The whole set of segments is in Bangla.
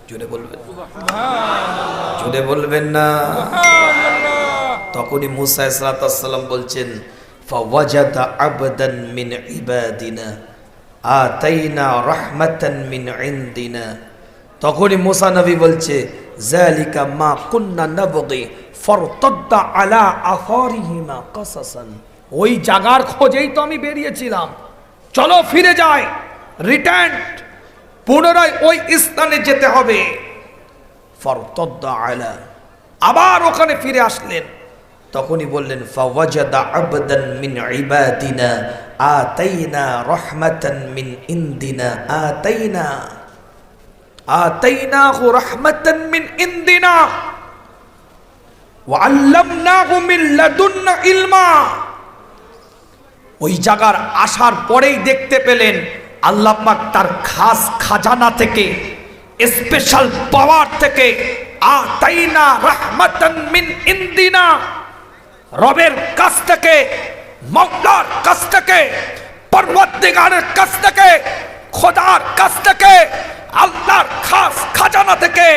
জোরে বলবেন, জোরে বলবেন না। তখনই মুসা আলাইহিস সালাম বলছেন, ফাওয়াজাদা আবদান মিন ইবাদিনা আতাইনা রাহমাতান মিন ইনদিনা। তখনই মুসা নবী বলছে, যালিকা মা কুননা নাবগি ফারতাদ্দা আলা আসারিহিমা কাসাসান। ওই জায়গার খোঁজেই তো আমি বেরিয়েছিলাম, চলো ফিরে যাই, রিটার্ন, পুনরায় ওই স্থানে যেতে হবে। ফারতাদ্দা আলা, আবার ওখানে ফিরে আসলেন। তখনই বললেন, ফাওয়াজাদা আবদান মিন ইবাদিনা আতাইনা রাহমাতান মিন ইনদিনা আতাইনাহু রাহমাতান মিন ইনদিনা ওয়া আল্লামনাহু মিন লাদুন্না ইলমা। ওই জায়গার আসার পরেই দেখতে পেলেন আল্লাহ পাক তার খাস খাজানা থেকে, স্পেশাল পাওয়ার থেকে, আতাইনা রাহমাতান মিন ইনদিনা, রবের কাছ থেকে, মওলার কাছ থেকে, পরওয়ারদিগারের কাছ থেকে, খোদার কাছ থেকে, আল্লাহর খাস খাজানা থেকে,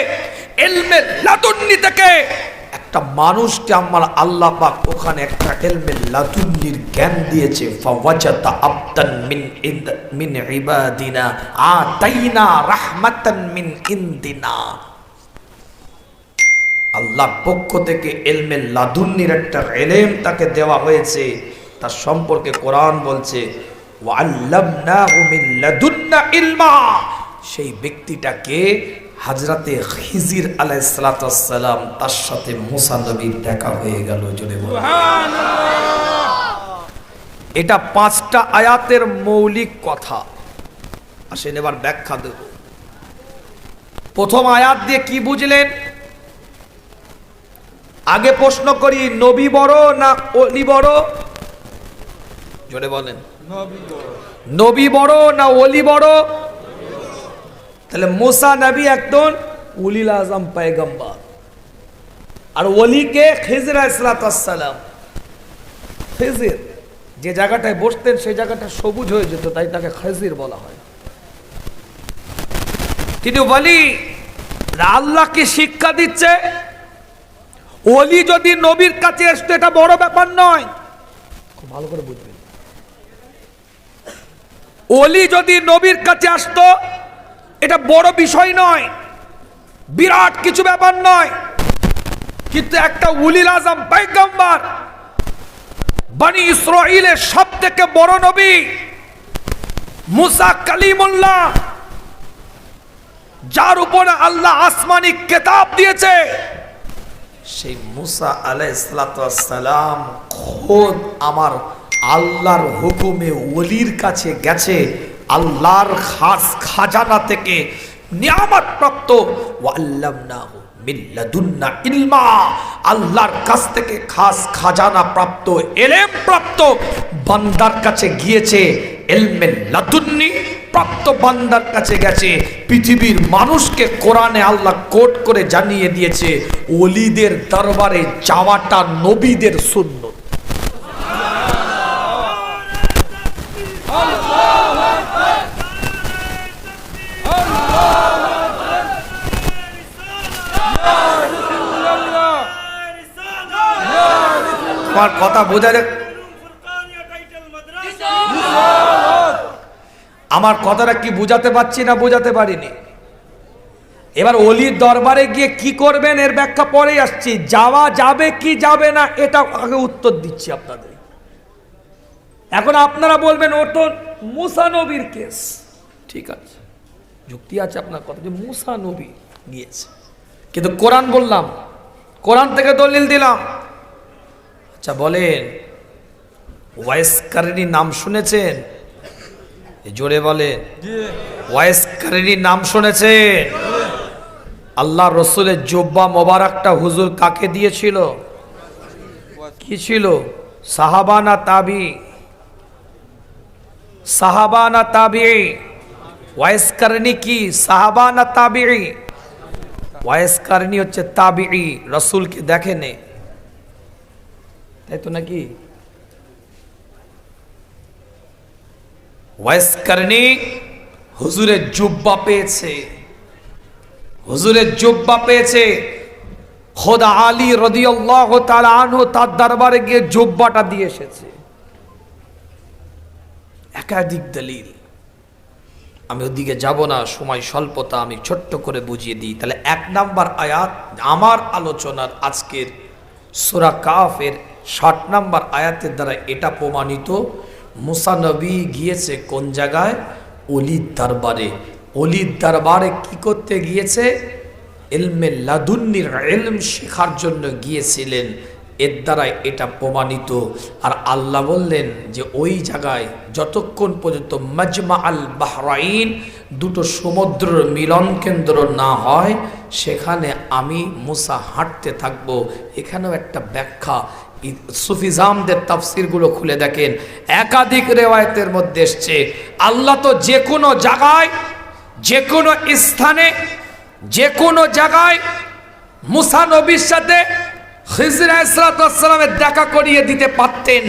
ইলমে লাদুন্নি থেকে একটা মানুষকে আমার আল্লাহ পাক ওখানে একটা ইলমে লাদুন্নির জ্ঞান দিয়েছে। ফাওয়াজাদা আবদান মিন ইবাদিনা আতাইনা রাহমাতান মিন ইনদিনা। আল্লাহর পক্ষ থেকে ইলমে লাদুন্নির একটা ইলম তাকে দেওয়া হয়েছে। তার সম্পর্কে কোরআন বলছে, ওয়া আল্লামনাহু মিন লাদুন্না ইলমা। সেই ব্যক্তিটাকে হযরতে খিজির আলাইহিস সালাতু ওয়াস সালাম, তার সাথে মুসা নবীর দেখা হয়ে গেল। জোরে বলুন সুবহানাল্লাহ। এটা 5টা আয়াতের মৌলিক কথা। আসেন এবার ব্যাখ্যা দেব। প্রথম আয়াত দিয়ে কি বুঝলেন? আগে প্রশ্ন করি, নবী বড় না ওলি বড়? জোরে বলেন, নবী বড় না ওলি বড়? তাহলে মুসা নবী একজন উলিল আজম পয়গম্বর, আর ওলিকে খিজির আলাইহিস সালাম। খিজির যে জায়গাটায় বসতেন সেই জায়গাটা সবুজ হয়ে যেত, তাই তাকে খিজির বলা হয়। তিনি ওলি, আল্লাহকে শিক্ষা দিচ্ছে। ওলি যদি নবীর কাছে আসতো এটা বড় ব্যাপার নয়, খুব ভালো করে বুঝবেন। ওলি যদি নবীর কাছে আসতো এটা বড় বিষয় নয়, বিরাট কিছু ব্যাপার নয়। কিন্তু একটা উলিল আজম পয়গম্বর, বনি ইসরাইলের সবথেকে বড় নবী মুসা কালিমুল্লাহ, যার উপরে আল্লাহ আসমানি কিতাব দিয়েছে, সেই মুসা আলাইহিস সালাম খোদ আমার আল্লাহর হুকুমে ওলির কাছে গেছে, আল্লাহর খাস খাজানা থেকে নিয়ামত প্রাপ্ত। ওয়া আল্লামনাহু মিন লাদুন্না ইলমা, আল্লাহর কাছ থেকে খাস খাজানা প্রাপ্ত, ইলম প্রাপ্ত বান্দার কাছে গিয়েছে। ইলমে লাদুন্নি প্রাপ্ত বান্দার কাছে গেছে। পৃথিবীর মানুষকে কোরআনে আল্লাহ কোট করে জানিয়ে দিয়েছে, ওলিদের দরবারে যাওয়াটা নবীদের সুন্নত। আমার কথা বোঝা যায়? আমার কথাটা কি বুঝাতে পারছি না বুঝাতে পারিনি? এবার ওলির দরবারে গিয়ে কি করবেন এর ব্যাখ্যা পরেই আসছি। যাওয়া যাবে কি যাবে না এটা আগে উত্তর দিচ্ছি আপনাদের। এখন আপনারা বলবেন ও তো মুসা নবীর কেস, ঠিক আছে, যুক্তি আছে আপনার কথা যে মুসা নবী গিয়েছে, কিন্তু কোরআন বললাম, কোরআন থেকে দলিল দিলাম। আচ্ছা বলেন, ওয়াইস কারনী নাম শুনেছেন? জোরে বলেন, ওয়াইস কারনী নাম শুনেছেন? আল্লাহ রসুলের জুব্বা মোবারকটা হুজুর কাকে দিয়েছিল? কি ছিল? সাহাবা না তাবি? সাহাবা না তাবি? ওয়াইস কারনী কি সাহাবা না তাবি? ওয়াইস কারনী হচ্ছে তাবি, রসুলকে দেখেনে, তাই তো নাকি? ওয়াইস কারনী হুজুরের জুব্বা পেয়েছে, হুজুরের জুব্বা পেয়েছে, খোদা আলী রাদিয়াল্লাহু তাআলা আনহু তার দরবারে গিয়ে জুব্বাটা দিয়ে এসেছে। একাধিক দলিল, আমি ওদিকে যাব না, সময় স্বল্পতা, আমি ছোট্ট করে বুঝিয়ে দিই। তাহলে 1 নাম্বার আয়াত আমার আলোচনার আজকের সূরা কাফের 60 নাম্বার আয়াতের দ্বারা এটা প্রমাণিত, মুসা নবী গিয়েছে কোন জায়গায়? ওলির দরবারে। ওলির দরবারে কি করতে গিয়েছে? ইলমে লাদুন্নির ইলম শেখার জন্য গিয়েছিলেন, এর দ্বারা এটা প্রমাণিত। আর আল্লাহ বললেন যে ওই জায়গায় যতক্ষণ পর্যন্ত মাজমা আল বাহরাইন, দুটো সমুদ্রের মিলন কেন্দ্র না হয়, সেখানে আমি মুসা হাঁটতে থাকব। এখানেও একটা ব্যাখ্যা, সুফিজামদের তাফসিরগুলো খুলে দেখেন, একাধিক রেওয়ায়েতের মধ্যে এসছে আল্লাহ তো যে কোনো জায়গায়, যে কোনো স্থানে, যে কোনো জায়গায় মুসা নবীর সাথে খিজর আলাইহিস সালামের দেখা করিয়ে দিতে পারতেন,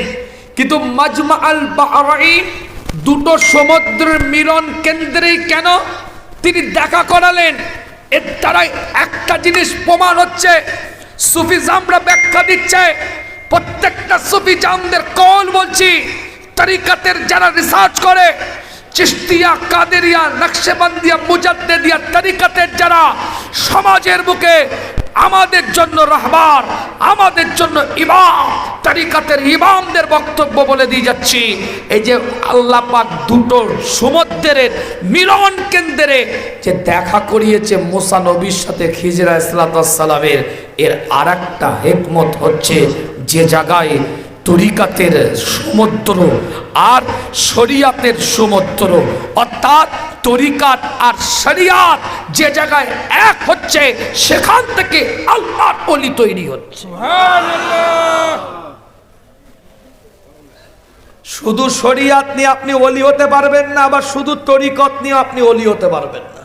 কিন্তু মাজমা আল বাহরাইন, দুটো সমুদ্রের মিলন কেন্দ্রেই কেন তিনি দেখা করালেন? এর দ্বারাই একটা জিনিস প্রমাণ হচ্ছে, সুফিজামরা ব্যাখ্যা দিচ্ছে, প্রত্যেকটা সুফিজামদের কল বলছি, তরিকাতের যারা রিসার্চ করে, চিশতিয়া, কাদেরিয়া, নকশবন্দিয়া, মুজাদ্দিদিয়া তরিকাতের যারা সমাজের বুকে আমাদের জন্য রাহবার, আমাদের জন্য ইমাম, তরিকাতের ইমামদের বক্তব্য বলে দিয়ে যাচ্ছি, এই যে আল্লাহ পাক দুটো সমুদ্রের মিলন কেন্দ্রে যে দেখা করিয়েছে মুসা নবীর সাথে খিজর আলাইহিস সালামের, এর আরেকটা হিকমত হচ্ছে, যে জায়গায় তরিকাতের সমুদ্র আর শরিয়াতের সমুদ্র, অর্থাৎ তরিকাত আর শরিয়াত যে জায়গায় এক হচ্ছে, সেখান থেকে আল্লাহর ওলি তৈরি হচ্ছে। সুবহানাল্লাহ। শুধু শরিয়াত নিয়ে আপনি ওলি হতে পারবেন না, আবার শুধু তরিকত নিয়ে আপনি ওলি হতে পারবেন না।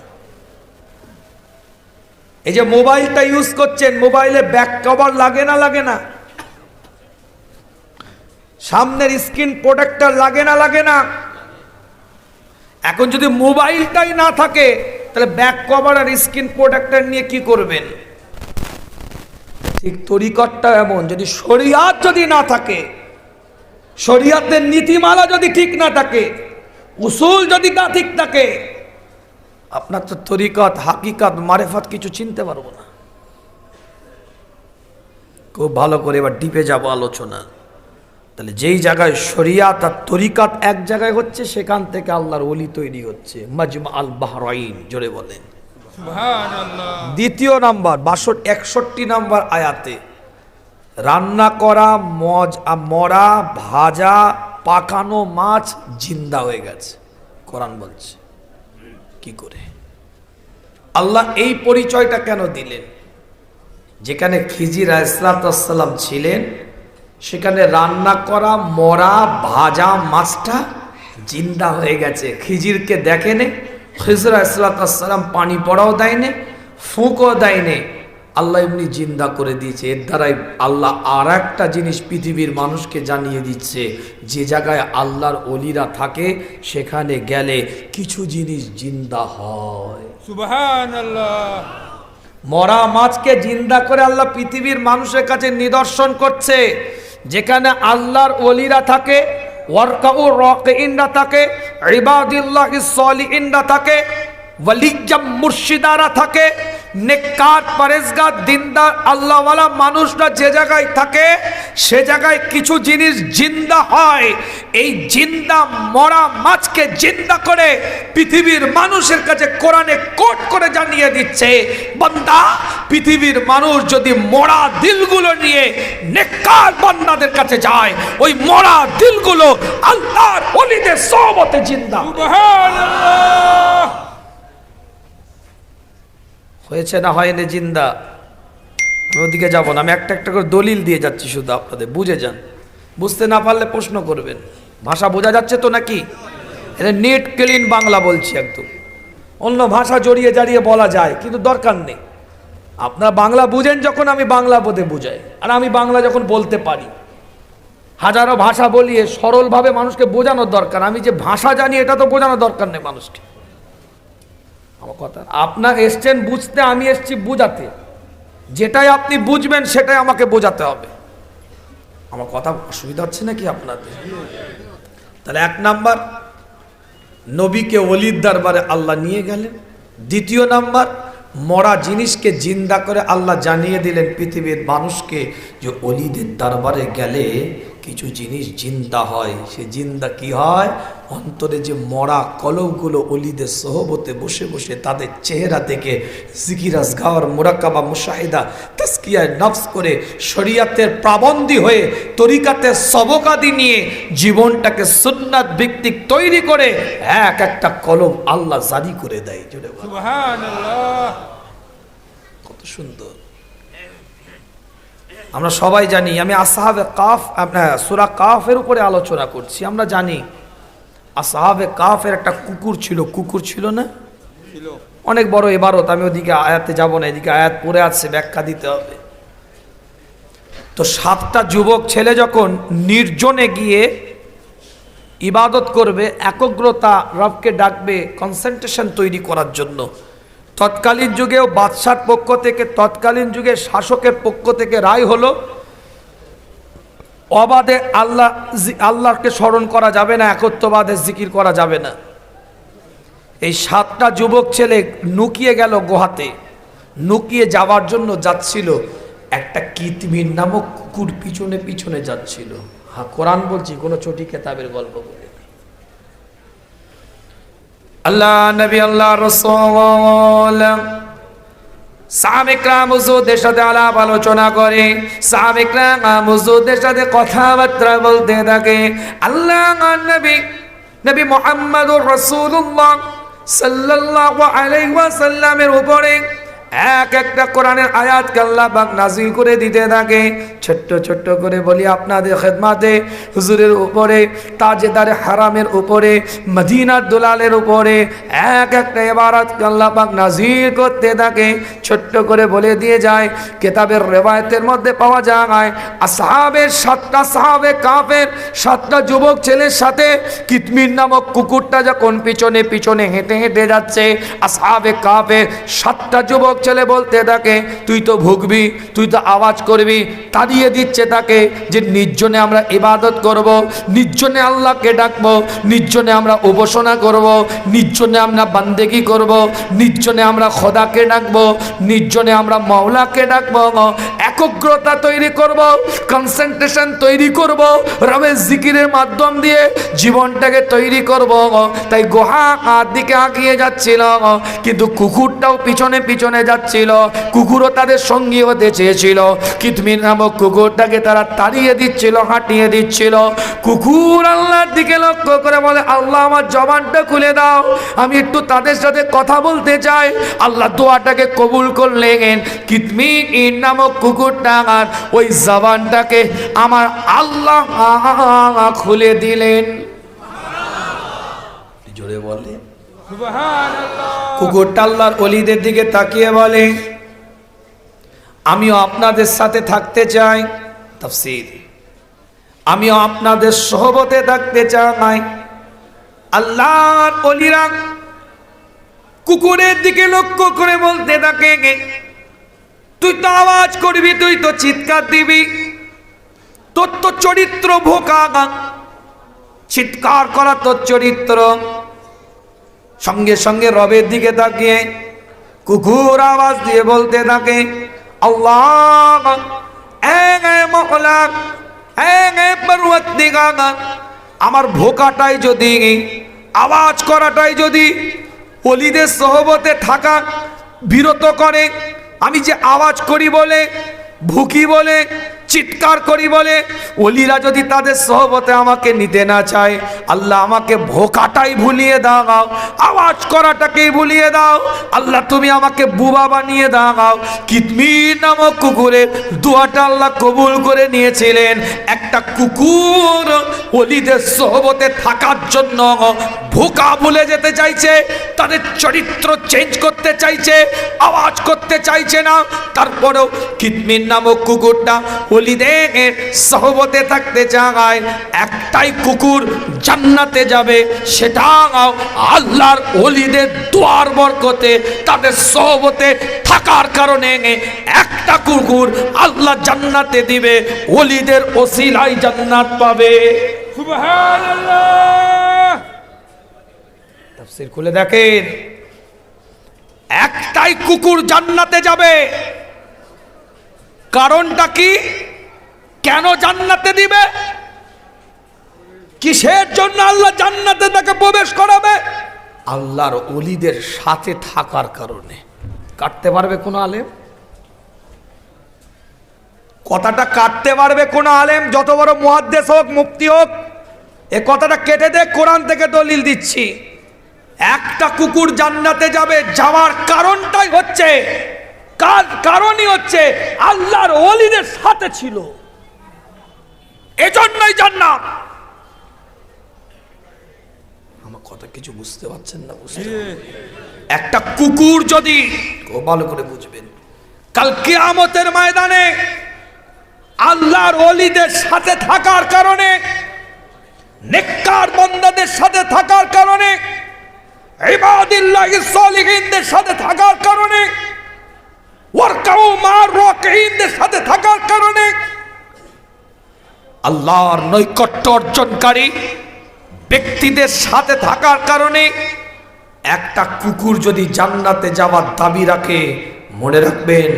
এই যে মোবাইলটা ইউজ করছেন, মোবাইলে ব্যাক কভার লাগে না? লাগে না? সামনের স্ক্রিন প্রোটেক্টর লাগে না? লাগে না? এখন যদি মোবাইলটাই না থাকে, তাহলে ব্যাক কভার আর স্ক্রিন প্রোটেক্টর নিয়ে কি করবেন? ঠিক তরিকতটা এমন, যদি শরিয়াত যদি না থাকে, শরিয়াতের নীতিমালা যদি ঠিক না থাকে, উসুল যদি না ঠিক থাকে, আপনার তো তরিকত, হাকিকত, মারেফত কিছু চিনতে পারবো না। খুব ভালো করে এবার ডিপে যাব আলোচনা। তাহলে যেই জায়গায় শরিয়াত আর তরিকাত এক জায়গায় হচ্ছে, সেখান থেকে আল্লাহর ওলি তৈরি হচ্ছে। মাজমা আল বাহরাইন, জোরে বলেন সুবহানাল্লাহ। দ্বিতীয় নাম্বার 61 নাম্বার আয়াতে রান্না করা মরা, ভাজা, পাকানো মাছ জিন্দা হয়ে গেছে। কোরআন বলছে কি করে? আল্লাহ এই পরিচয়টা কেন দিলেন? যেখানে খিজির আলাইহিস সালাম ছিলেন, সেখানে রান্না করা মরা ভাজা মাছটা জিন্দা হয়ে গেছে। খিজিরকে দেখেনে, খিজির আলাইহিস সালাম পানি পড়াও দেয়নি, ফুঁকও দেয়নি, আল্লাহ এমনি জিন্দা করে দিয়েছে। এর দ্বারাই আল্লাহ আর একটা জিনিস পৃথিবীর মানুষকে জানিয়ে দিচ্ছে, যে জায়গায় আল্লাহর ওলিরা থাকে, সেখানে গেলে কিছু জিনিস জিন্দা হয়। সুবহানাল্লাহ। মরা মাছকে জিন্দা করে আল্লাহ পৃথিবীর মানুষের কাছে নিদর্শন করছে, যেখানে আল্লাহর ওলিরা থাকে, ওয়ারকাউ রাকিইনরা থাকে, ইবাদিল্লাহিস সলিহিনরা থাকে, ওয়ালিজ্জাম মুর্শিদারা থাকে, নেককার, পরেজগার, দিনদার, আল্লাহওয়ালা মানুষরা যে জায়গায় থাকে, সে জায়গায় কিছু জিনিস জিন্দা হয়। এই জিন্দা মরা মাছকে জিন্দা করে পৃথিবীর মানুষের কাছে কোরআনে কোট করে জানিয়ে দিচ্ছে, বান্দা, পৃথিবীর মানুষ যদি মরা দিলগুলো নিয়ে নেককার বান্দাদের কাছে যায়, ওই মরা দিলগুলো আল্লাহর ওলিদের সোহবতে জিন্দা। সুবহানাল্লাহ। হয়েছে না হয়নি জিন্দা? আমি ওদিকে যাব না, আমি একটা একটা করে দলিল দিয়ে যাচ্ছি, শুধু আপনাদের বুঝে যান। বুঝতে না পারলে প্রশ্ন করবেন। ভাষা বোঝা যাচ্ছে তো নাকি? এটা নেট ক্লিন বাংলা বলছি একদম। অন্য ভাষা জড়িয়ে জাড়িয়ে বলা যায়, কিন্তু দরকার নেই। আপনারা বাংলা বুঝেন যখন, আমি বাংলা বোধে বুঝাই, আর আমি বাংলা যখন বলতে পারি। হাজারো ভাষা বলিয়ে সরলভাবে মানুষকে বোঝানোর দরকার। আমি যে ভাষা জানি এটা তো বোঝানোর দরকার নেই মানুষকে। আমার কথা, আপনার এসছেন বুঝতে, আমি এসছি বুঝাতে। যেটাই আপনি বুঝবেন সেটাই আমাকে বোঝাতে হবে। আমার কথা অসুবিধা হচ্ছে নাকি আপনাদের? তাহলে এক নাম্বার, নবীকে ওলির দরবারে আল্লাহ নিয়ে গেলেন। দ্বিতীয় নাম্বার, মরা জিনিসকে জিন্দা করে আল্লাহ জানিয়ে দিলেন পৃথিবীর মানুষকে যে ওলিদের দরবারে গেলে কিছু জিনিস জিন্দা হয়। সে জিন্দা কি হয়? অন্তরে যে মরা কলবগুলো ওলিদের সোহবতে বসে বসে তাদের চেহারা থেকে জিকির আজগার মুরাক্কাবা মুশাহিদা তাসকিয়ায় নফস করে শরিয়াতের পাবন্দী হয়ে তরিকাতের সবকাদি নিয়ে জীবনটাকে সুন্নাত ভিত্তিক তৈরি করে এক একটা কলম আল্লাহ জারি করে দেয়। সুবহানাল্লাহ, কত সুন্দর। আমরা সবাই জানি, আমি আসহাবে কাফ, সূরা কাফের উপরে আলোচনা করছি। আমরা জানি আসহাবে কাফের একটা কুকুর ছিল। কুকুর ছিল না? অনেক বড় ইবারত, আমি ওদিকে আয়াতে যাব না, এদিকে আয়াত পড়ে আছে, ব্যাখ্যা দিতে হবে। তো 7টা যুবক ছেলে যখন নির্জনে গিয়ে ইবাদত করবে, একগ্রতা, রবকে ডাকবে, কনসেন্ট্রেশন তৈরি করার জন্য, তৎকালীন যুগেও বাদশার পক্ষ থেকে, তৎকালীন যুগে শাসকের পক্ষ থেকে রায় হলো অবাধে আল্লাহকে স্মরণ করা যাবে না, একত্ববাদে জিকির করা যাবে না। এই 7টা যুবক ছেলে নুকিয়ে গেল গুহাতে। নুকিয়ে যাওয়ার জন্য যাচ্ছিল, একটা কিতমির নামক কুকুর পিছনে পিছনে যাচ্ছিল। হ্যাঁ, কোরআন বলছি, কোনো চটি কেতাবের গল্প বলে। আল্লাহ নবী, আল্লাহ রাসূল সাহাবে کرام হুজুরদের সাথে আলাপ আলোচনা করে, সাহাবে کرام হুজুরদের সাথে কথাবার্তা বলতে থাকে। আল্লাহ নবী মুহাম্মদুর রাসূলুল্লাহ সাল্লাল্লাহু আলাইহি ওয়াসাল্লামের উপরে এক একটা কোরআনের আয়াতকে আল্লাহ পাক নাযিল করে দিতে থাকে। ছোট্ট ছোট্ট করে বলি আপনাদের খেদমতে, হুজুরের উপরে, তাজেদারে হারামের উপরে, মদিনার দুলালের উপরে এক একটা ইবারতকে আল্লাহ পাক নাযিল করতে থাকে। ছোট্ট করে বলে দিয়ে যায়, কিতাবের রিওয়ায়াতের মধ্যে পাওয়া যায় আসহাবের 7টা সাহাবে কাফের 7টা যুবক ছেলের সাথে কিতমির নামক কুকুরটা যখন পিছনে পিছনে হেঁটে হেঁটে যাচ্ছে, আসহাবে কাফের 7টা যুবক ছেলে বলতে থাকে, তুই তো ভুগবি, তুই তো আওয়াজ করবি। তাড়িয়ে দিচ্ছে তাকে যে নির্জনে আমরা ইবাদত করব, নির্জনে আল্লাহকে ডাকবো, নির্জনে আমরা উপাসনা করব, নির্জনে আমরা বান্দেগি করব, নির্জনে আমরা খোদাকে ডাকবো, নির্জনে আমরা মাওলাকে ডাকবো, একগ্রতা তৈরি করব, কনসেন্ট্রেশন তৈরি করব, রবের জিকিরের মাধ্যম দিয়ে জীবনটাকে তৈরি করব। তাই গুহার দিকে আগিয়ে যাচ্ছিল, কিন্তু কুকুরটাও পিছনে পিছনে যাচ্ছিল। কুকুরও তাদের সঙ্গী হতে চেয়েছিল। কিতমির নামক কুকুরটাকে তারা তাড়িয়ে দিচ্ছিল, হাঁটিয়ে দিচ্ছিল। কুকুর আল্লাহর দিকে লক্ষ্য করে বলে, আল্লাহ আমার জবানটা খুলে দাও, আমি একটু তাদের সাথে কথা বলতে চাই। আল্লাহ দোয়াটাকে কবুল করলেন। কিতমির নামক কুকুরটা আর ওই জবানটাকে আমার আল্লাহ খুলে দিলেন। জোরে বলে কুকুরটা আল্লাহর ওলিদের দিকে তাকিয়ে বলে, আমিও আপনাদের সাথে থাকতে চাই। তাফসীর, আমিও আপনাদের সোহবতে থাকতে চাই। আল্লাহর ওলিরা কুকুরের দিকে লক্ষ্য করে বলতে থাকে, তুই তো আওয়াজ করবি, তুই তো চিৎকার দিবি, তোর তো চরিত্র ভোকা, চিৎকার করা তোর চরিত্র। সঙ্গে সঙ্গে রবের দিকে তাকিয়ে কুকুর আওয়াজ দিয়ে বলতে থাকে, আল্লাহ আমার ভোকাটাই যদি, আওয়াজ করাটাই যদি ওলিদের সোহবতে থাকা বিরত করে, আমি যে আওয়াজ করি বলে, ভুকি বলে, চিৎকার করি বলে ওলিরা যদি তাদের সোহবতে আমাকে নিতে না চায়, আল্লাহ আমাকে ভোকাটাই ভুলিয়ে দাও, আওয়াজ করাটাকেই ভুলিয়ে দাও। আল্লাহ তুমি আমাকে বুবা বানিয়ে দাও। কিতমির নামক কুকুরের দোয়াটা আল্লাহ কবুল করে নিয়েছিলেন। একটা কুকুর ওলিদের সোহবতে থাকার জন্য ভোকা ভুলে যেতে চাইছে, তাদের চরিত্র চেঞ্জ করতে চাইছে, আওয়াজ করতে চাইছে না। তারপরেও কিতমির নামক কুকুরটা ওলিদের সহবতে থাকতে চায়, একটাই কুকুর জান্নাতে যাবে, সেটা আল্লাহর ওলিদের দোয়ার বরকতে, তাদের সহবতে থাকার কারণে একটা কুকুর আল্লাহ জান্নাতে দিবে, ওলিদের ওসিলায় জান্নাত পাবে। সুবহানাল্লাহ। তাফসীর খুলে দেখেন, একটাই কুকুর জান্নাতে যাবে, কারণটা কি? কেন জান্নাতে দিবে? কিসের জন্য আল্লাহ জান্নাতে তাকে প্রবেশ করাবে? আল্লাহর ওলিদের সাথে থাকার কারণে। কাটতে পারবে কোন আলেম? কথাটা কাটতে পারবে কোন আলেম? যত বড় মুহাদ্দিস হোক, মুফতি হোক, এ কথাটা কেটে দে, কোরআন থেকে দলিল দিচ্ছি। একটা কুকুর জান্নাতে যাবে, যাওয়ার কারণটাই হচ্ছে, কারণই হচ্ছে আল্লাহর ওলিদের সাথে ছিল, এজন্যই জান্নাত। আমার কথা কিছু বুঝতে পারছেন না? একটা কুকুর যদি, খুব ভালো করে বুঝবেন, কাল কিয়ামতের ময়দানে আল্লাহর ওলিদের সাথে থাকার কারণে, নেককার বান্দাদের সাথে থাকার কারণে, ইবাদিল্লাহিস সালিহিনদের সাথে থাকার কারণে, ওয়ারকাউ মা'র রাকিঈনদের সাথে থাকার কারণে, আল্লাহর নৈকট্য অর্জনকারী ব্যক্তিদের সাথে থাকার কারণে একটা কুকুর যদি জান্নাতে যাওয়ার দাবি রাখে, মনে রাখবেন,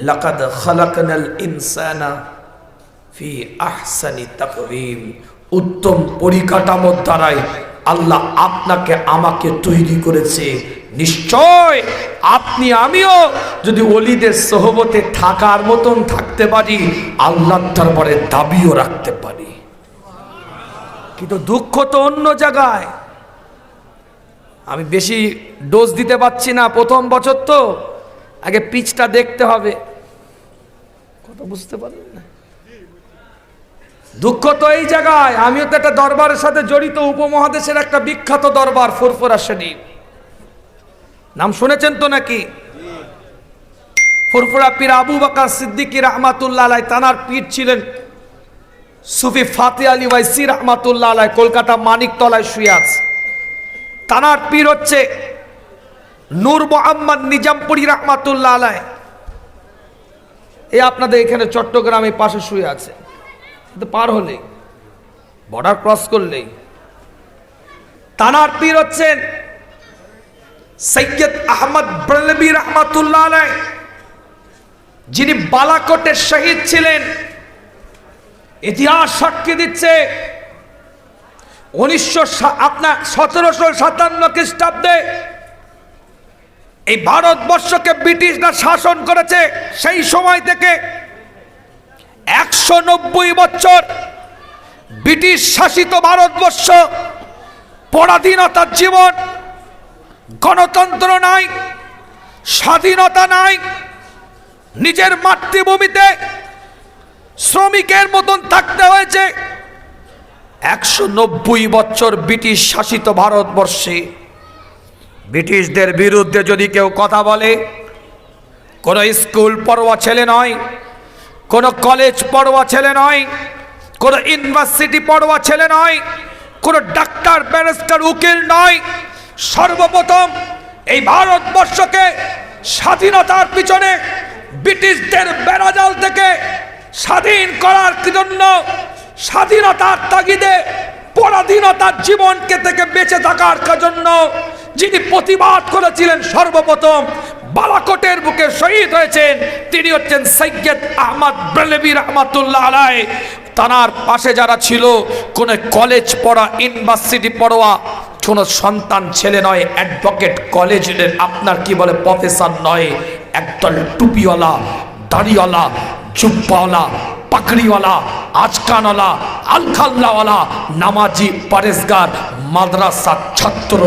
লাকাদ খালাকনাল ইনসানা ফি আহসানি তাকওয়িম, উত্তম পরিকাঠামোর দ্বারাই আল্লাহ আপনাকে আমাকে তৈরি করেছে। নিশ্চয় আপনি আমিও যদি ওলিদের সোহবতে থাকার মতন থাকতে পারি, আল্লাহর দরবারে দাবিও রাখতে পারি। কিন্তু দুঃখ তো অন্য জায়গায়। আমি বেশি ডোজ দিতে পারছি না, প্রথম বছর তো, আগে পিচটা দেখতে হবে। কথা বুঝতে পারলেন না? দুঃখ তো এই জায়গায়। আমিও তো একটা দরবারের সাথে জড়িত, উপমহাদেশের একটা বিখ্যাত দরবার, ফুরফুরা শরীফ, নাম শুনেছেন তো নাকি? ফুরফুরা পীর আবু বকর সিদ্দিকী রাহমাতুল্লাহ আলাইহি, তানার পীর ছিলেন সুফি ফাতে আলী ওয়াইসি রাহমাতুল্লাহ আলাইহি, কলকাতা মানিকতলায় শুয়ে আছে। তানার পীর হচ্ছে নূর মোহাম্মদ নিজামপুরী রাহমাতুল্লাহ আলাইহি, এই আপনাদের এখানে চট্টগ্রামে পাশে শুয়ে আছে। পার হলেই, বর্ডার ক্রস করলেই তানার পীর হচ্ছেন সৈয়দ আহমদ ব্রেলভী রাহমাতুল্লাহ আলাইহি, যিনি বালাকোটের শহীদ ছিলেন। ইতিহাস সাক্ষী দিচ্ছে 1757 খ্রিস্টাব্দে এই ভারতবর্ষকে ব্রিটিশরা শাসন করেছে। সেই সময় থেকে 190 বছর ব্রিটিশ শাসিত ভারতবর্ষ, পরাধীনতার জীবন, গণতন্ত্র নাই, স্বাধীনতা নাই, নিজের মাতৃভূমিতে শ্রমিকের মতন থাকতে হয়েছে। 190 বছর ব্রিটিশ শাসিত ভারতবর্ষে ব্রিটিশদের বিরুদ্ধে যদি কেউ কথা বলে, কোনো স্কুল পড়ুয়া ছেলে নয়, কোনো কলেজ পড়ুয়া ছেলে নয়, কোনো ইউনিভার্সিটি পড়ুয়া ছেলে নয়, কোনো ডাক্তার, ব্যারিস্টার, উকিল নয়, সর্বপ্রথম এই ভারতবর্ষকে স্বাধীনতার পিছনে, ব্রিটিশদের বেড়াজাল থেকে স্বাধীন করার জন্য, স্বাধীনতার তাগিদে পরাধীনতার জীবনকে থেকে বেঁচে থাকার জন্য যিনি প্রতিবাদ করেছিলেন, সর্বপ্রথম বালাকোটের বুকে শহীদ হয়েছেন, তিনি হচ্ছেন সৈয়দ আহমদ ব্রেলভী রাহমাতুল্লাহ আলাইহি। তার পাশে যারা ছিল, কোনো কলেজ পড়া, ইউনিভার্সিটি পড়ুয়া কোনো সন্তান ছেলে নয়, অ্যাডভোকেট কলেজের আপনার কি বলে প্রফেসর নয়, একদল টুপিওয়ালা, দাড়িওয়ালা, জুব্বাওয়ালা, পাগড়িওয়ালা, আজকানওয়ালা, আলখাল্লাওয়ালা, নামাজি, পরেজগার, মাদ্রাসা ছাত্র,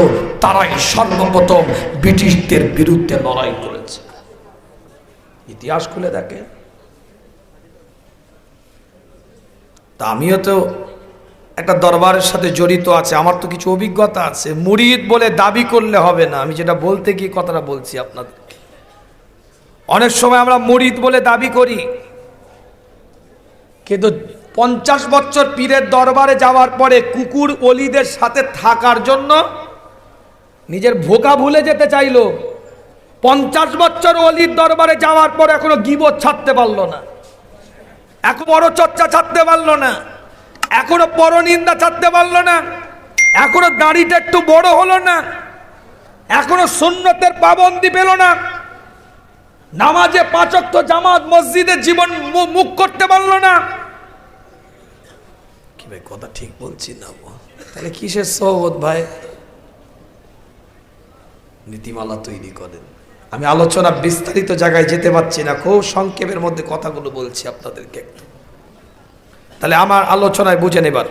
তারাই সর্বপ্রথম ব্রিটিশদের বিরুদ্ধে লড়াই করেছে। ইতিহাস খুলে দেখে। তা আমিও তো একটা দরবারের সাথে জড়িত আছে, আমার তো কিছু অভিজ্ঞতা আছে। মুরিদ বলে দাবি করলে হবে না, আমি যেটা বলতে গিয়ে কথাটা বলছি আপনাদেরকে। অনেক সময় আমরা মুরিদ বলে দাবি করি, কিন্তু 50 বছর পীরের দরবারে যাওয়ার পরে কুকুর অলিদের সাথে থাকার জন্য নিজের ভোকা ভুলে যেতে চাইলো। 50 বছর অলির দরবারে যাওয়ার পর এখনো গীবত ছাড়তে পারলো না, এখন বড় চর্চা ছাড়তে পারলো না, এখনো পরনিন্দা ছাড়তে পারলো না, এখনো দাড়িটা একটু বড় হলো না, এখনো সুন্নতের পাবন্দি পেল না, নামাজে 5 ওয়াক্ত জামাত মসজিদে জীবন মুখ করতে পারলো না। কি ভাই কথা ঠিক বলছি না? তাহলে কিসের সোহবত ভাই? নীতিমালা তৈরি করেন। আমি আলোচনা বিস্তারিত জায়গায় যেতে পারছি না, খুব সংক্ষেপের মধ্যে কথাগুলো বলছি আপনাদেরকে একটু। তাহলে আমার আলোচনায় বুঝেন, এবার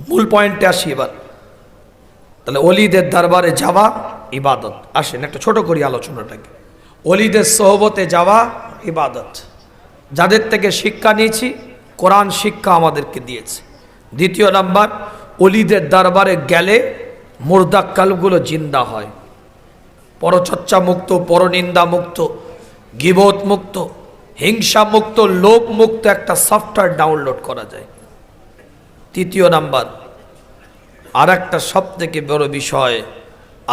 মূল পয়েন্টে আসি। এবার তাহলে অলিদের দরবারে যাওয়া ইবাদত। আসেন একটা ছোট করি আলোচনাটাকে। অলিদের সোহবতে যাওয়া ইবাদত। যাদের থেকে শিক্ষা নিয়েছি, কোরআন শিক্ষা আমাদেরকে দিয়েছে। দ্বিতীয় নাম্বার, অলিদের দরবারে গেলে মুর্দা কালগুলো জিন্দা হয়, পরচর্চা মুক্ত, পরনিন্দা মুক্ত, গীবত মুক্ত, হিংসা মুক্ত, লোভ মুক্ত একটা সফটওয়্যার ডাউনলোড করা যায়। তৃতীয় নাম্বার, আর একটা সব থেকে বড় বিষয়,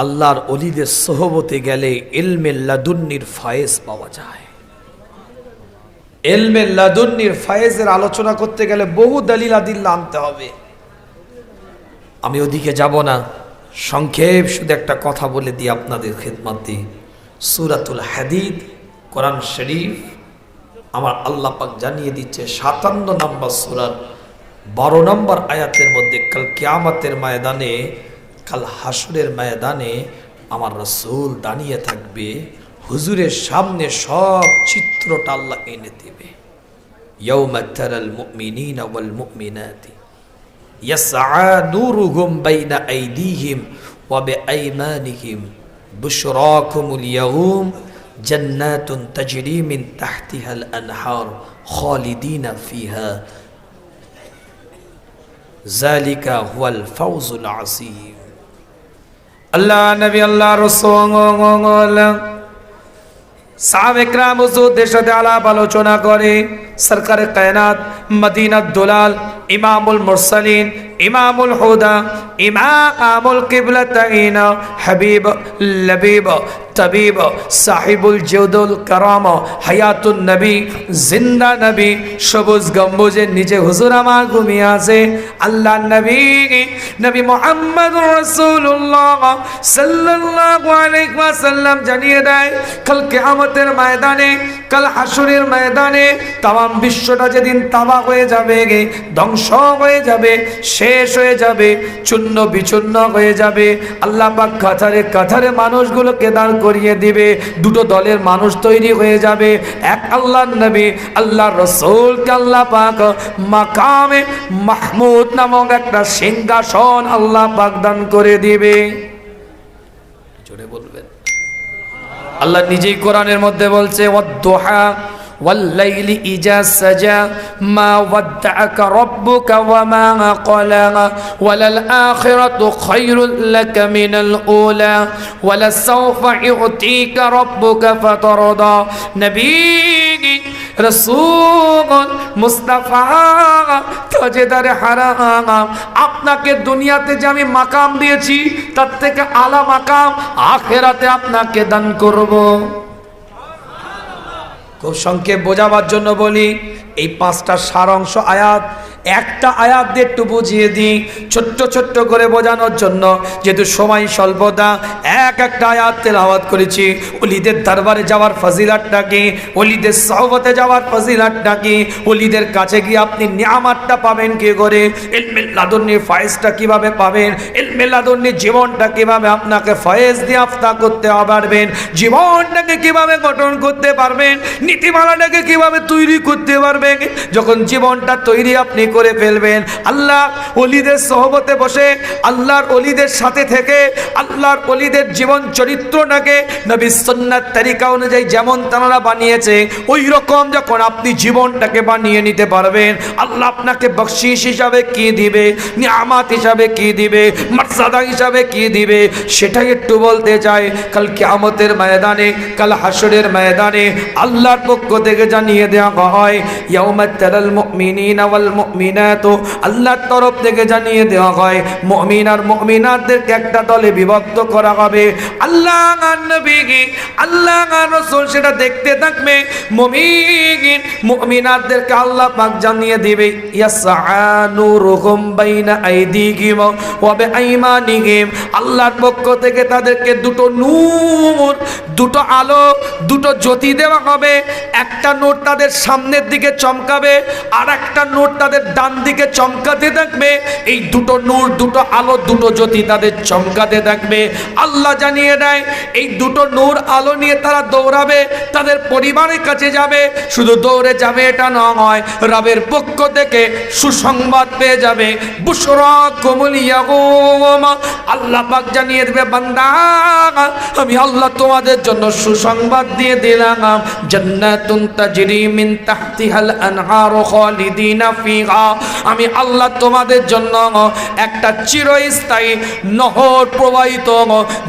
আল্লাহর অলিদের সোহবতে গেলে ইলমে লাদুন্নির ফায়েজ পাওয়া যায়। ইলমে লাদুন্নির ফায়েজের আলোচনা করতে গেলে বহু দলিল আদিল্লা আনতে হবে, আমি ওদিকে যাব না। সংক্ষেপ শুধু একটা কথা বলে দিই আপনাদের খেদমতে। সূরাতুল হাদীদ কোরআন শরীফ আমার আল্লাহ পাক জানিয়ে দিচ্ছে 57 নম্বর সূরার 12 নম্বর আয়াতের মধ্যে, কাল কিয়ামতের ময়দানে, কাল হাসরের ময়দানে আমার রাসূল দাঁড়িয়ে থাকবে, হুজুরের সামনে সব চিত্রটা আল্লাহ এনে দেবে। ইয়াউমা তারাল মুমিনিনা ওয়াল মুমিনাতি ইয়াসআ নূরুহুম বাইনা আইদিহিম ওয়া বিআইমানিহিম বুশরাকুমুল ইয়াউম জান্নাতুন তাজরি মিন তাহতিহাল আনহার খালিদিনা ফিহা যালিকা হুয়াল ফাওজুল আযীম। আল্লাহ নবী, আল্লাহ রাসূল, সাহাবা ইকরাম হুজুরদের সাথে আলাপ আলোচনা করে। সরকারে কায়নাত, মদিনাত দুলাল, ইমামুল মুরসালিন, ইমামুল হুদা, ইমামুল কিবলাতাইন, হাবিব লবিব তবিব, সাহিবুল জুদুল কারাম, হায়াতুন নবী, জিন্দা নবী, সবুজ গম্বুজের নিচে হুজুর আমার ঘুমিয়ে আছে। আল্লাহ নবী, নবী মুহাম্মদুর রাসূলুল্লাহ সাল্লাল্লাহু আলাইহি ওয়াসাল্লাম জানিয়ে দেয়, কাল কিয়ামতের ময়দানে, কাল হাসরের ময়দানে তাম বিশ্বটা যেদিন তাবাহ হয়ে যাবে, ধ্বংস হয়ে যাবে, শেষ হয়ে যাবে, চূর্ণ বিচূর্ণ হয়ে যাবে, আল্লাহ পাক কাতারে কাতারে মানুষগুলোকে দাঁড় করিয়ে দিবে। দুটো দলের মানুষ তৈরি হয়ে যাবে। এক আল্লাহর নবী, আল্লাহর রাসূলকে আল্লাহ পাক মাকামে মাহমুদ নামক একটা সিংহাসন আল্লাহ পাক দান করে দিবে। জোরে বলবেন। আল্লাহ নিজেই কোরআনের মধ্যে বলছে, ওয়াদ-দুহা والليل إذا سجى ما ودعك ربك وما قلى وللآخرة خير لك من الأولى ولسوف يعطيك ربك فترضى। نبي রসূল মুস্তাফা তাজেদারে হারাম, আপনাকে দুনিয়াতে যে আমি মাকাম দিয়েছি তার থেকে আলা মাকাম আখিরাতে আপনাকে দান করব। খুব সংক্ষেপ বোঝাবার জন্য বলি, এই 5টা সারাংশ আয়াত, একটা আয়াত দিয়ে একটু বুঝিয়ে দিই ছোট্ট ছোট্ট করে বোঝানোর জন্য, যেহেতু সময় স্বল্পতা। একটা আয়াত তেলাওয়াত করেছি। ওলিদের দরবারে যাওয়ার ফজিলাতটা কি, ওলিদের সোহবতে যাওয়ার ফজিলাতটা কি, ওলিদের কাছে গিয়ে আপনি নিয়ামতটা পাবেন কি করে, ইলমে লাদুন্নি ফায়েজটা কিভাবে পাবেন, ইলমে লাদুন্নি জীবনটা কিভাবে আপনাকে ফয়েজ দিয়ে আফতা করতে পারবেন, জীবনটাকে কিভাবে গঠন করতে পারবেন, নীতিমালাটাকে কিভাবে তৈরি করতে পারবেন। যখন জীবনটা তৈরি আপনি করে ফেলবেন। আল্লাহ ওলিদের সোহবতে বসে আল্লাহর ওলিদের সাথে থেকে আল্লাহর ওলিদের জীবন চরিত্রটাকে নবী সুন্নাত তরিকা অনুযায়ী যেমন তারা বানিয়েছে ওই রকম যখন আপনি জীবনটাকে বানিয়ে নিতে পারবেন, আল্লাহ আপনাকে বকশিশ হিসাবে কি দিবে, নিয়ামত হিসাবে কি দিবে, মর্যাদা হিসাবে কি দিবে, সেটাই একটু বলতে চাই। কাল কিয়ামতের ময়দানে, কাল হাসরের ময়দানে আল্লাহর পক্ষ থেকে জানিয়ে দেওয়া হয়, ইয়াউমা তারাল মুমিনিনা ওয়াল মুমিনাতু, আল্লাহর তরফ থেকে জানিয়ে দেওয়া হয় মুমিন আর মুমিনাতদেরকে একটা দলে বিভক্ত করা হবে। আল্লাহ আর নবী, আল্লাহ আর রাসূল সেটা দেখতে থাকবে। মুমিন মুমিনাতদেরকে আল্লাহ পাক জানিয়ে দিবে, ইয়াসআনুরুহুম বাইনা আইদিহিম ওয়া বিআইমানিহিম, আল্লাহর পক্ষ থেকে তাদেরকে দুটো নূর, দুটো আলো, দুটো জ্যোতি দেওয়া হবে। একটা নূর তাদের সামনের দিকে চমকাবে আর একটা নূর তাদের ডান দিকে চমকাতে থাকবে। এই দুটো নূর, দুটো আলো, দুটো জ্যোতি তাদের চমকাতে থাকবে। আল্লাহ জানিয়ে দেয় এই দুটো নূর আলো নিয়ে তারা দৌড়াবে, তাদের পরিবারের কাছে যাবে। শুধু দৌড়ে যাবে এটা নয়, রবের পক্ষ থেকে সুসংবাদ পেয়ে যাবে। বুশরাকুমুল ইয়াউম, আল্লাহ পাক জানিয়ে দেবে বান্দা আমি আল্লাহ তোমাদের জন্য সুসংবাদ দিয়ে দিলাম, জান্নাতুন তাজরি মিন তাহতিহাল আনহারু খালিদিনা ফিহা, আমি আল্লাহ তোমাদের জন্য একটা চিরস্থায়ী নহর প্রবাহিত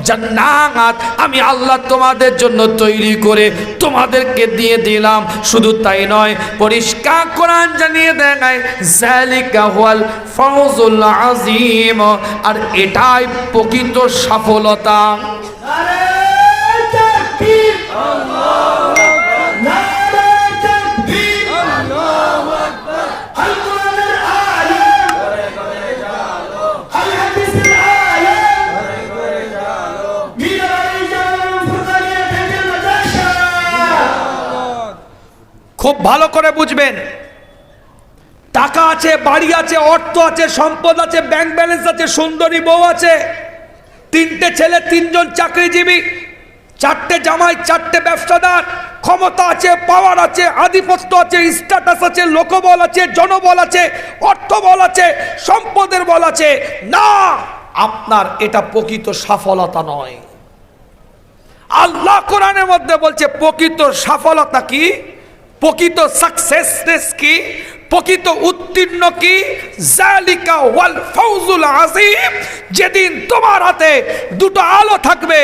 জান্নাত আমি আল্লাহ তোমাদের জন্য তৈরি করে তোমাদেরকে দিয়ে দিলাম। শুধু তাই নয়, পরিষ্কার কোরআন জানিয়ে দেয় যালিকা হুয়াল ফাউজুল আযীম, আর এটাই প্রকৃত সফলতা। খুব ভালো করে বুঝবেন, টাকা আছে, বাড়ি আছে, অর্থ আছে, সম্পদ আছে, ব্যাংক ব্যালেন্স আছে, সুন্দরী বউ আছে, 3টে ছেলে, 3জন চাকরিজীবী, 4টে জামাই, 4টে ব্যবসাদার, ক্ষমতা আছে, পাওয়ার আছে, আধিপত্য আছে, স্ট্যাটাস আছে, লোকবল আছে, জনবল আছে, অর্থবল আছে, সম্পদের বল আছে, না, আপনার এটা প্রকৃত সফলতা নয়। আল্লাহ কোরআনের মধ্যে বলছে প্রকৃত সফলতা কি, প্রকৃত সাকসেসনেস কি, প্রকৃত উত্তীর্ণ কি, যালিকা ওয়াল ফাউজুল আযীম, যেদিন তোমার হাতে দুটো আলো থাকবে,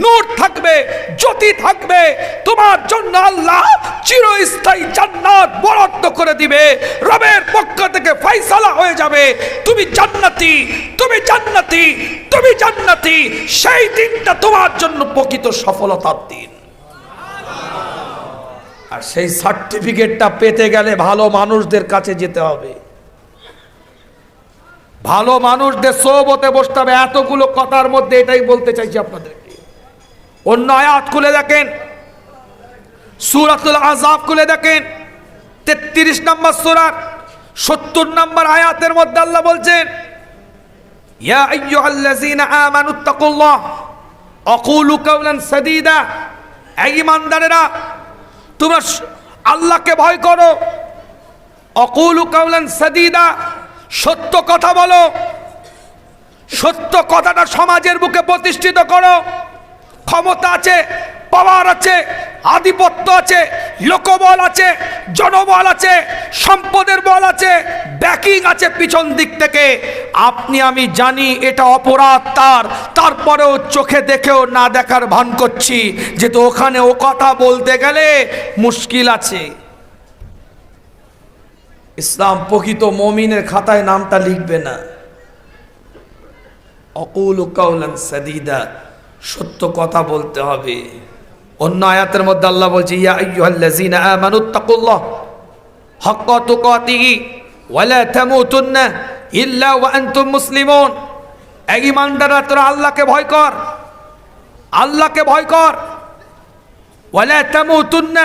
নূর থাকবে, জ্যোতি থাকবে, তোমার জন্য আল্লাহ চিরস্থায়ী জান্নাত বরাদ্দ করে দিবে। রবের পক্ষ থেকে ফয়সালা হয়ে যাবে তুমি জান্নাতি, তুমি জান্নাতি, তুমি জান্নাতি। সেই দিনটা তোমার জন্য প্রকৃত সফলতার দিন। আর সেই সার্টিফিকেটটা পেতে গেলে ভালো মানুষদের কাছে যেতে হবে, ভালো মানুষদের সোহবতে বসতে হবে। এতগুলো কথার মধ্যে এটাই বলতে চাইছি আপনাদেরকে। অন্য আয়াত খুলে দেখেন, সূরাতুল আহজাব খুলে দেখেন, 33 নম্বর সূরার 70 নম্বর আয়াতের মধ্যে আল্লাহ বলছেন, ইয়া আইয়ুহাল্লাযীনা আমানুত্তাকুল্লাহ ওয়া কুলু কাওলান সাদীদা, হে ঈমানদারেরা তোমরা আল্লাহকে ভয় করো, অকুলু কাওলান সাদীদা, সত্য কথা বলো, সত্য কথাটা সমাজের বুকে প্রতিষ্ঠিত করো। ক্ষমতা আছে, পাওয়ার আছে, আধিপত্য আছে, লোকবল আছে, জনবল আছে, সম্পদের বল আছে, ব্যাকিং আছে পিছন দিক থেকে। আপনি আমি জানি এটা অপরাধ তার, তারপরেও চোখে দেখেও না দেখার ভান করছি, যেহেতু ওখানে ও কথা বলতে গেলে মুশকিল আছে। ইসলাম প্রকৃত মুমিনের খাতায় নামটা লিখবে না। অকুলু কাওলান সাদীদা, সত্য কথা বলতে হবে। অন্য আয়াতের মধ্যে আল্লাহ বলছে, ইয়া আইয়ুহাল্লাযীনা আমানুত্তাকুল্লাহ হাক্কা তুকাতিহি ওয়া লা তামুতুন্না ইল্লা ওয়া আনতুম মুসলিমুন, এই ঈমানদাররা তোরা আল্লাহকে ভয় কর, আল্লাহকে ভয় কর। ওয়া লা তামুতুন্না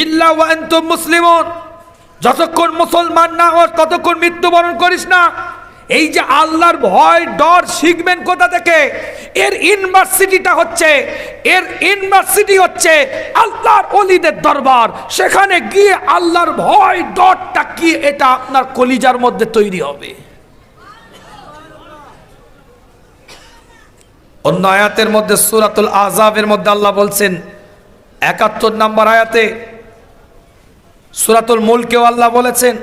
ইল্লা ওয়া আনতুম মুসলিমুন, যতক্ষণ মুসলমান না হস ততক্ষণ মৃত্যুবরণ করিস না। এই যে আল্লাহর ভয় ডর শিখবেন কোথা থেকে? এর ইউনিভার্সিটি হচ্ছে আল্লাহর ওলিদের দরবার। সেখানে গিয়ে আল্লাহর ভয় ডরটা কি এটা আপনার কলিজার মধ্যে তৈরি হবে। অন্য আয়াতের মধ্যে সূরাতুল আহজাবের মধ্যে আল্লাহ বলছেন ৭১ নম্বর আয়াতে, সূরাতুল মুলকেও আল্লাহ বলেছেন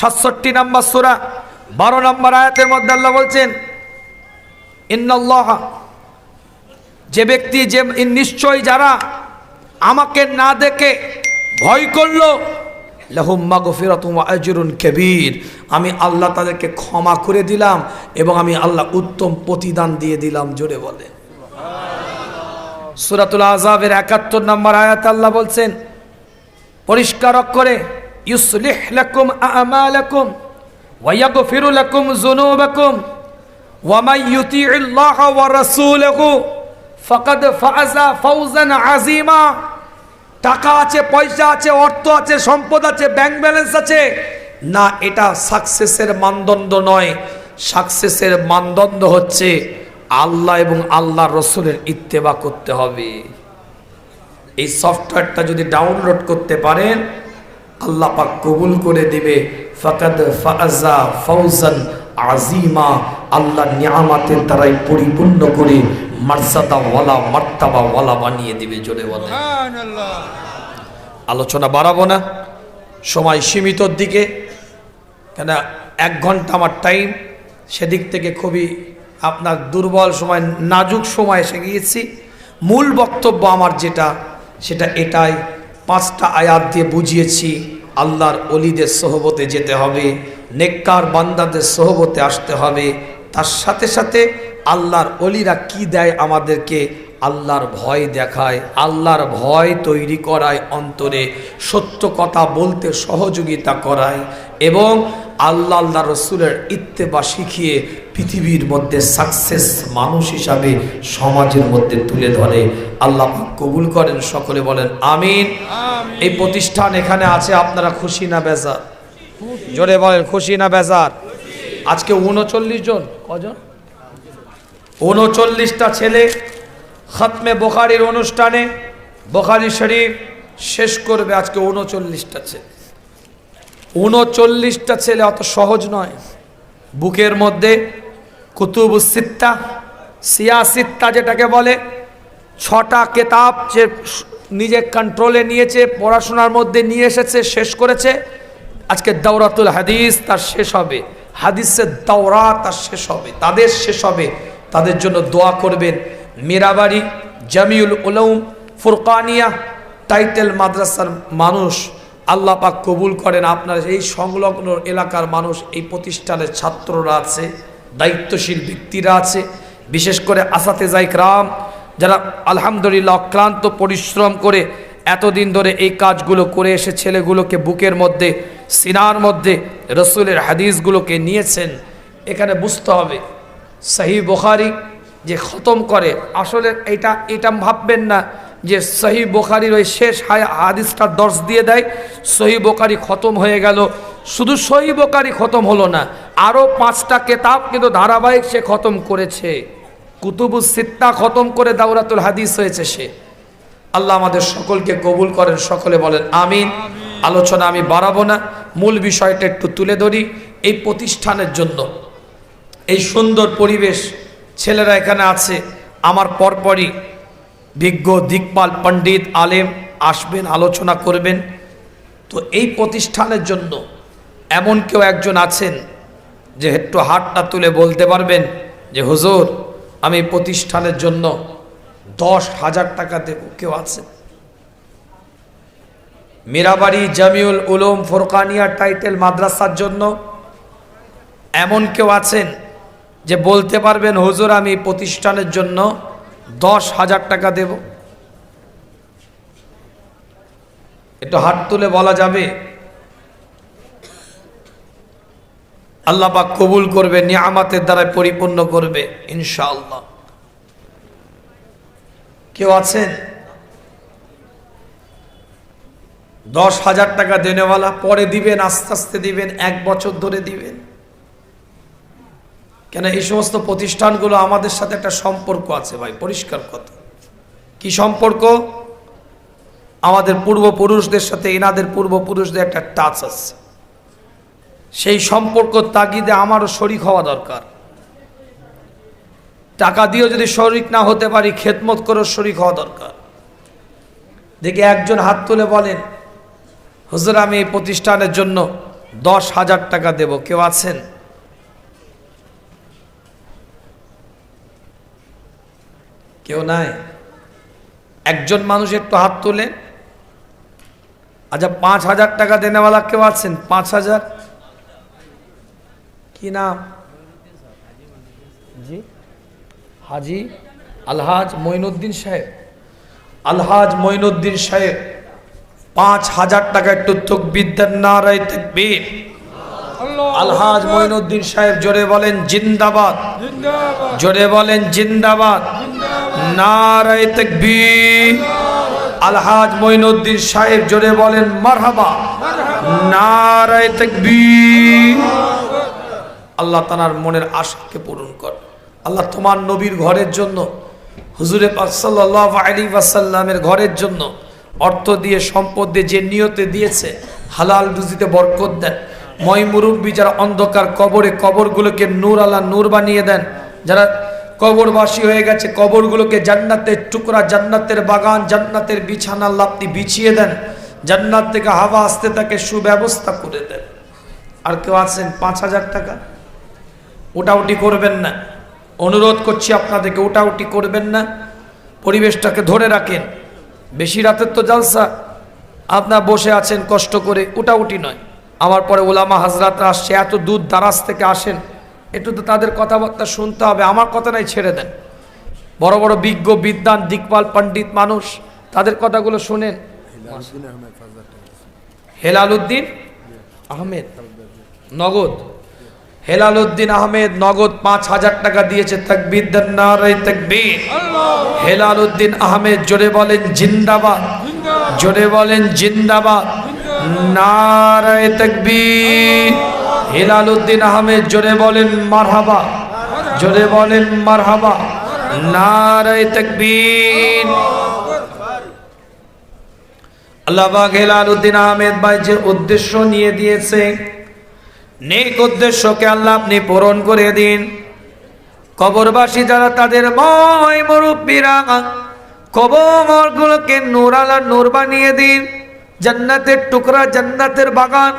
৬৭ নম্বর সূরা ১২ নম্বর আয়াতের মধ্যে আল্লাহ বলছেন ইন্নাল্লাহ, যে ব্যক্তি যে নিশ্চয় যারা আমাকে না দেখে ভয় করলো লাহুম মাগফিরাতুন ওয়া আজরুন কাবীর, আমি আল্লাহ তাদেরকে ক্ষমা করে দিলাম এবং আমি আল্লাহ উত্তম প্রতিদান দিয়ে দিলাম। জোরে বলে সূরাতুল আহজাবের ৭১ নম্বর আয়াতে আল্লাহ বলছেন পরিষ্কার করে, ইউসলিহ লাকুম আমালাকুম ওয়া ইয়াগফিরু লাকুম যুনুবাকুম ওয়া মান ইউতিইল্লাহ ওয়া রাসূলহু ফাকাদ ফাযা ফাওজান আযীমা। টাকা আছে, পয়সা আছে, অর্থ আছে, সম্পদ আছে, ব্যাংক ব্যালেন্স আছে না, এটা সাকসেসের মানদণ্ড নয়। সাকসেসের মানদণ্ড হচ্ছে আল্লাহ এবং আল্লাহর রাসূলের ইত্তেবা করতে হবে। এই সফটওয়্যারটা যদি ডাউনলোড করতে পারেন আল্লাহ পাক কবুল করে দিবে। ফাকাদ ফাযা ফাওজান আযীমা, আল্লাহ নিয়ামতের দ্বারাই পরিপূর্ণ করে মর্যাদা ওয়ালা মার্তাবা ওয়ালা বানিয়ে দিবে। জোরে বলে সুবহানাল্লাহ। আলোচনা বাড়াবো না, সময় সীমিতর দিকে, কেন ১ ঘন্টা আমার টাইম, সেদিক থেকে খুবই আপনার দুর্বল সময়, নাজুক সময় এসে গিয়েছি। মূল বক্তব্য আমার যেটা সেটা এটাই, ৫টা আয়াত দিয়ে বুঝিয়েছি আল্লাহর ওলিদের সোহবতে যেতে হবে, নেককার বান্দাদের সোহবতে আসতে হবে। তার সাথে সাথে আল্লাহর ওলিরা কি দেয় আমাদেরকে? আল্লাহর ভয় দেখায়, আল্লাহর ভয় তৈরি করায় অন্তরে, সত্য কথা বলতে সহযোগিতা করায় এবং আল্লাহ আল্লাহ রসুলের ইত্তেবা শিখিয়ে পৃথিবীর মধ্যে সাকসেস মানুষ হিসাবে সমাজের মধ্যে তুলে ধরে। আল্লাহ কবুল করেন, সকলে বলেন আমিন। এই প্রতিষ্ঠান এখানে আছে, আপনারা খুশি না বেজার? জোরে বলেন খুশি না বেজার? আজকে ৩৯ জন, কজন? ৩৯টা ছেলে খতমে বুখারীর অনুষ্ঠানে বুখারী শরীফ শেষ করবে আজকে। ৩৯টা ছেলে, ৩৯টা ছেলে অত সহজ নয়। বুকের মধ্যে কুতুবুস সিত্তা, সিয়াসিত্তা যেটাকে বলে, 6টা কেতাব যে নিজে কন্ট্রোলে নিয়েছে, পড়াশোনার মধ্যে নিয়ে এসেছে, শেষ করেছে। আজকে দাওরাতুল হাদিস তার শেষ হবে, হাদিসের দাওরা তার শেষ হবে, তাদের শেষ হবে। তাদের জন্য দোয়া করবেন। মীরাবাড়ি জামিউল উলুম ফুরকানিয়া টাইটেল মাদ্রাসার মানুষ আল্লাহ পাক কবুল করেন। আপনার এই সংলগ্ন এলাকার মানুষ, এই প্রতিষ্ঠানের ছাত্ররা আছে, দায়িত্বশীল ব্যক্তিরা আছে, বিশেষ করে আসাতেজা ইকরাম যারা আলহামদুলিল্লাহ অক্লান্ত পরিশ্রম করে এতদিন ধরে এই কাজগুলো করে এসে ছেলেগুলোকে বুকের মধ্যে, সিনার মধ্যে রসুলের হাদিসগুলোকে নিয়েছেন। এখানে বুঝতে হবে সহিহ বুখারী যে খতম করে, আসলে এটা ভাববেন না যে সহিহ বুখারীর ওই শেষ হাদিসটা দর্শ দিয়ে দেয়, সহিহ বুখারী খতম হয়ে গেল। শুধু সহিহ বুখারী খতম হলো না, আরও 5টা কেতাব কিন্তু ধারাবাহিক সে খতম করেছে। কুতুবুস সিত্তা খতম করে দাওরাতুল হাদিস হয়েছে সে। আল্লাহ আমাদের সকলকে কবুল করেন, সকলে বলেন আমিন। আলোচনা আমি বাড়াবো না, মূল বিষয়টা একটু তুলে ধরি। এই প্রতিষ্ঠানের জন্য এই সুন্দর পরিবেশ, ছেলেরা এখানে আছে, আমার পরপরই বিজ্ঞ দিকপাল পণ্ডিত আলেম আসবেন, আলোচনা করবেন। তো এই প্রতিষ্ঠানের জন্য এমন কেউ একজন আছেন যে একটু হাতটা তুলে বলতে পারবেন যে হুজুর আমি প্রতিষ্ঠানের জন্য 10,000 টাকা দেব? কেউ আছেন? মীরাবাড়ি জামিউল উলুম ফুরকানিয়া টাইটেল মাদ্রাসার জন্য এমন কেউ আছেন যে বলতে পারবেন হুজুর আমি প্রতিষ্ঠানের জন্য 10,000 টাকা দেব? একটু হাত তুলে বলা যাবে? আল্লাহ পাক কবুল করবে, নিয়ামতের দ্বারা পরিপূর্ণ করবে ইনশাআল্লাহ। কেউ আছেন 10,000 টাকা দেনেওয়ালা? পরে দিবেন, আস্তে আস্তে দিবেন, 1 বছর ধরে দিবেন। কেন এই সমস্ত প্রতিষ্ঠানগুলো আমাদের সাথে একটা সম্পর্ক আছে ভাই, পরিষ্কার কথা। কি সম্পর্ক? আমাদের পূর্বপুরুষদের সাথে এনাদের পূর্বপুরুষদের একটা টাচ আছে। সেই সম্পর্ক তাগিদে আমারও শরিক হওয়া দরকার। টাকা দিয়েও যদি শরিক না হতে পারি, খেদমত করেও শরিক হওয়া দরকার। দেখি একজন হাত তুলে বলেন, হুজুর আমি এই প্রতিষ্ঠানের জন্য 10,000 টাকা দেব। কেউ আছেন? কেউ নাই? একজন মানুষ একটু হাত তোলেন। আচ্ছা 5,000 টাকা দেনেওয়ালা কেউ আছেন? 5,000? কি নাম? জি, হাজি আলহাজ মঈনুদ্দিন সাহেব। আলহাজ মঈনুদ্দিন সাহেব 5,000 টাকা। একটু তাকবীর দেন, নারায়ে তাকবীর। আলহাজ মঈনুদ্দিন সাহেব জোরে বলেন জিন্দাবাদ, জোরে বলেন জিন্দাবাদ, নারায়ে তাকবীর। আলহাজ মঈনুদ্দিন সাহেব জোরে বলেন মারহাবা, নারায়ে তাকবীর। আল্লাহ তাআলার মনের আশাকে পূরণ কর। আল্লাহ তোমার নবীর ঘরের জন্য, হুজুরে পাক সাল্লাল্লাহু আলাইহি ওয়াসাল্লামের ঘরের জন্য অর্থ দিয়ে, সম্পদ দিয়ে যে নিয়তে দিয়েছে, হালাল রুজিতে বরকত দেন। ময় মুরব্বী যারা অন্ধকার কবরে, কবরগুলোকে নূর আলা নূর বানিয়ে দেন। যারা কবরবাসী হয়ে গেছে, কবরগুলোকে জান্নাতের টুকরা, জান্নাতের বাগান, জান্নাতের বিছানা লাপ্তি বিছিয়ে দেন। জান্নাত থেকে হাওয়া আসতে তাকে সুব্যবস্থা করে দেন। আর কেউ আছেন? 5,000 টাকা। ওটাউটি করবেন না, অনুরোধ করছি আপনাদেরকে, ওটাউটি করবেন না। পরিবেশটাকে ধরে রাখেন। বেশি রাতের তো জালসা, আপনার বসে আছেন কষ্ট করে, ওটাউটি নয়। আমার পরে ওলামা হাজরাতরা আসছে, এত দূর দারাজ থেকে আসেন, একটু তো তাদের কথাবার্তা শুনতে হবে। আমার কথা নাই, ছেড়ে দেন। বড় বড় বিজ্ঞ বিদ্বান দিকপাল পণ্ডিত মানুষ, তাদের কথাগুলো শুনেন। হেলালুদ্দিন আহমেদ নগদ, হেলালুদ্দিন আহমেদ নগদ 5,000 টাকা দিয়েছে। তাকবীর দেন, নারায়ে তাকবীর। হেলালুদ্দিন আহমেদ জোরে বলেন জিন্দাবাদ, জোরে বলেন জিন্দাবাদ, নারায়ে তাকবীর। হেলালুদ্দিন আহমেদ জোরে বলেন মারহাবা, জোরে বলেন মারহাবা, নারায়ে তাকবীর। আল্লাহ পাক হেলালুদ্দিন আহমেদ ভাই যে উদ্দেশ্য নিয়ে দিয়েছে, নেক উদ্দেশ্যকে আল্লাহ আপনি পূরণ করে দিন। কবরবাসী যারা, তাদের ময় মুরব্বীরা, কবরগুলোকে নূর আলা নূর বানিয়ে দিন। জান্নাতের টুকরা, জান্নাতের বাগান,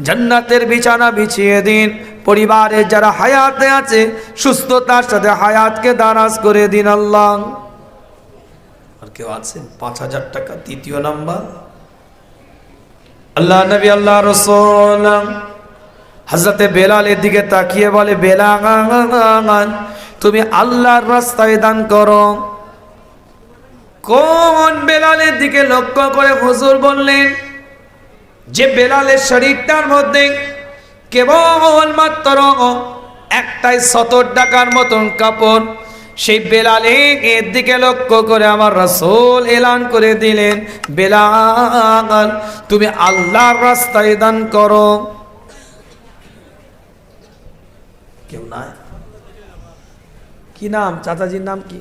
জান্নাতের বিছানা বিছিয়ে দিন। পরিবারে যারা হায়াতে আছে, সুস্থতার সাথে হায়াতকে দারাজ করে দিন আল্লাহ। আর কেউ আছেন? 5,000 টাকা। তৃতীয় নাম্বার, আল্লাহ নবী, আল্লাহ রাসূল হযরতে বেলালের দিকে তাকিয়ে বলে, বেলাল তুমি আল্লাহর রাস্তায় দান করো। কোন বেলালের দিকে লক্ষ্য করে হুজুর বললেন যে বেলালের শরীরটার মধ্যে কেবল মাত্র একটাই 70 টাকার মতন কাপড়। সেই বেলালের দিকে লক্ষ্য করে আমার রাসূল এলান করে দিলেন, বেলাল তুমি আল্লাহর রাস্তায় দান করো। কেউ নাই? কি নাম? চাচাজির নাম কি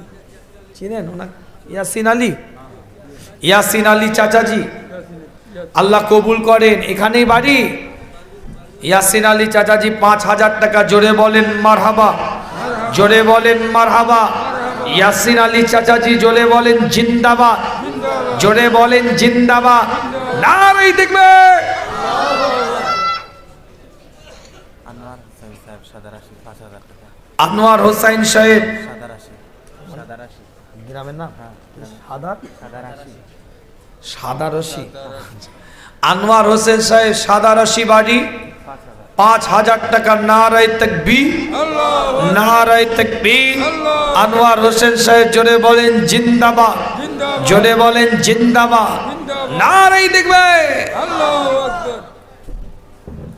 চিনেন ওনাকে? ইয়াসিন আলী, ইয়াসিন আলী চাচাজি, আল্লাহ কবুল করেন। এখানেই বাড়ি। ইয়াসিন আলী চাচাজি 5,000 টাকা। জোরে বলেন মারহাবা, জোরে বলেন মারহাবা। ইয়াসিন আলী চাচাজি জোরে বলেন জিন্দাবাদ, জোরে বলেন জিন্দাবাদ, নারায়ে তাকবীর। আনোয়ার হোসেন সাহেব, গ্রামের নাম সাদারশি। আনোয়ার হোসেন সাহেব সাদারশি বাড়ি। 5,000 টাকা। নারায়ে তাকবীর, নারায়ে তাকবীর। আনোয়ার হোসেন সাহেব জোরে বলেন জিন্দাবাদ, জোরে বলেন জিন্দাবাদ, নারায়ে তাকবীর।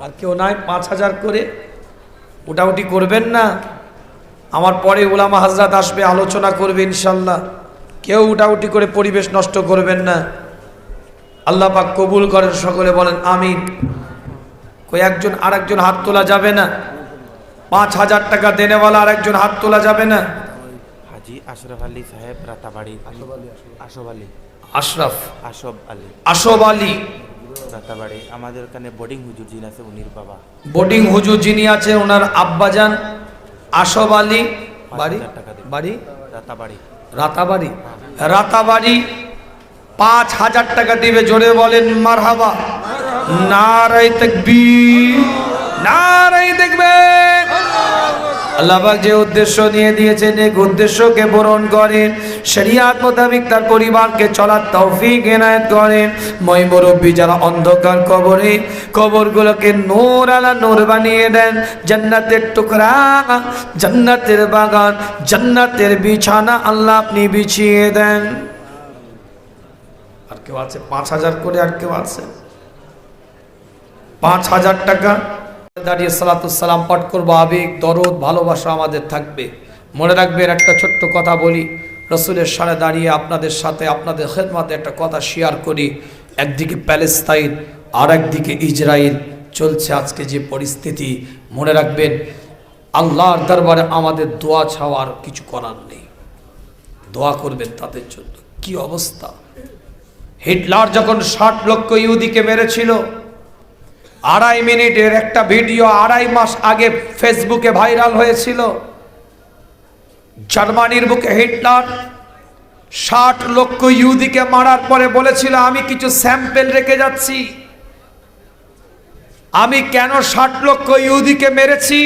আর কেউ নাই? 5,000 করে। ওটাউটি করবেন না। আমার পরে উলামা হাজরাত আসবে, আলোচনা করবে ইনশাল্লাহ। কেউ উটাউটি করে পরিবেশ নষ্ট করবেন না। আল্লাহ পাক কবুল করেন। সকলে বলেন আমিন। কই একজন আর একজন হাত তোলা যাবে না? 5,000 টাকা দেনেওয়ালা আর একজন হাত তোলা যাবে না? হাজি আশরাফ আলী সাহেব রাতাবাড়ি। আশব আলী। আশরাফ আশব আলী। আশব আলী রাতাবাড়ি। আমাদের এখানে বোর্ডিং হুজুর যিনি আছে উনির বাবা। বোর্ডিং হুজুর যিনি আছেন ওনার আব্বাজান আশব আলী। বাড়ি? বাড়ি রাতাবাড়ি। রাতাবাড়ি। রাতাবাড়ি 5,000 টাকা দিবে। জোরে বলেন মারহাবা। নারায়ে তাকবীর, নারায়ে তাকবীর। আল্লাহ পাক যে উদ্দেশ্য নিয়ে দিয়েছেন এই উদ্দেশ্যকে পূরণ করেন, শরিয়াত মোতাবেক তার পরিবারকে চলার তৌফিক এনায়েত করেন। মই মুরব্বী যারা অন্ধকার কবরে, কবরগুলোকে নূর আলা নূর বানিয়ে দেন। জান্নাতের টুকরা, জান্নাতের বাগান, জান্নাতের বিছানা আল্লাহ আপনি বিছিয়ে দেন। আর কেউ আছে 5,000 করে? আর কেউ আছে? 5,000 টাকা দাঁড়িয়ে সালাতুস সালাম পাঠ করবো। আবেগ, দরদ, ভালোবাসা আমাদের থাকবে। মনে রাখবেন, একটা ছোট্ট কথা বলি, রসুলের সামনে দাঁড়িয়ে আপনাদের সাথে আপনাদের খেদমতে একটা কথা শেয়ার করি। একদিকে প্যালেস্তাইন আর একদিকে ইসরায়েল চলছে আজকে যে পরিস্থিতি, মনে রাখবেন আল্লাহর দরবারে আমাদের দোয়া ছাওয়ার কিছু করার নেই। দোয়া করবেন তাদের জন্য। কি অবস্থা! হিটলার যখন 60 লক্ষ ইহুদিকে মেরেছিল, 2.5 মিনিটের একটা ভিডিও 2.5 মাস আগে ফেসবুকে ভাইরাল হয়েছিল। জার্মানির বুকে হিটলার 60 লক্ষ ইহুদিকে মারার পরে বলেছিল, আমি কিছু স্যাম্পেল রেখে যাচ্ছি। আমি কেন 60 লক্ষ ইহুদিকে মেরেছি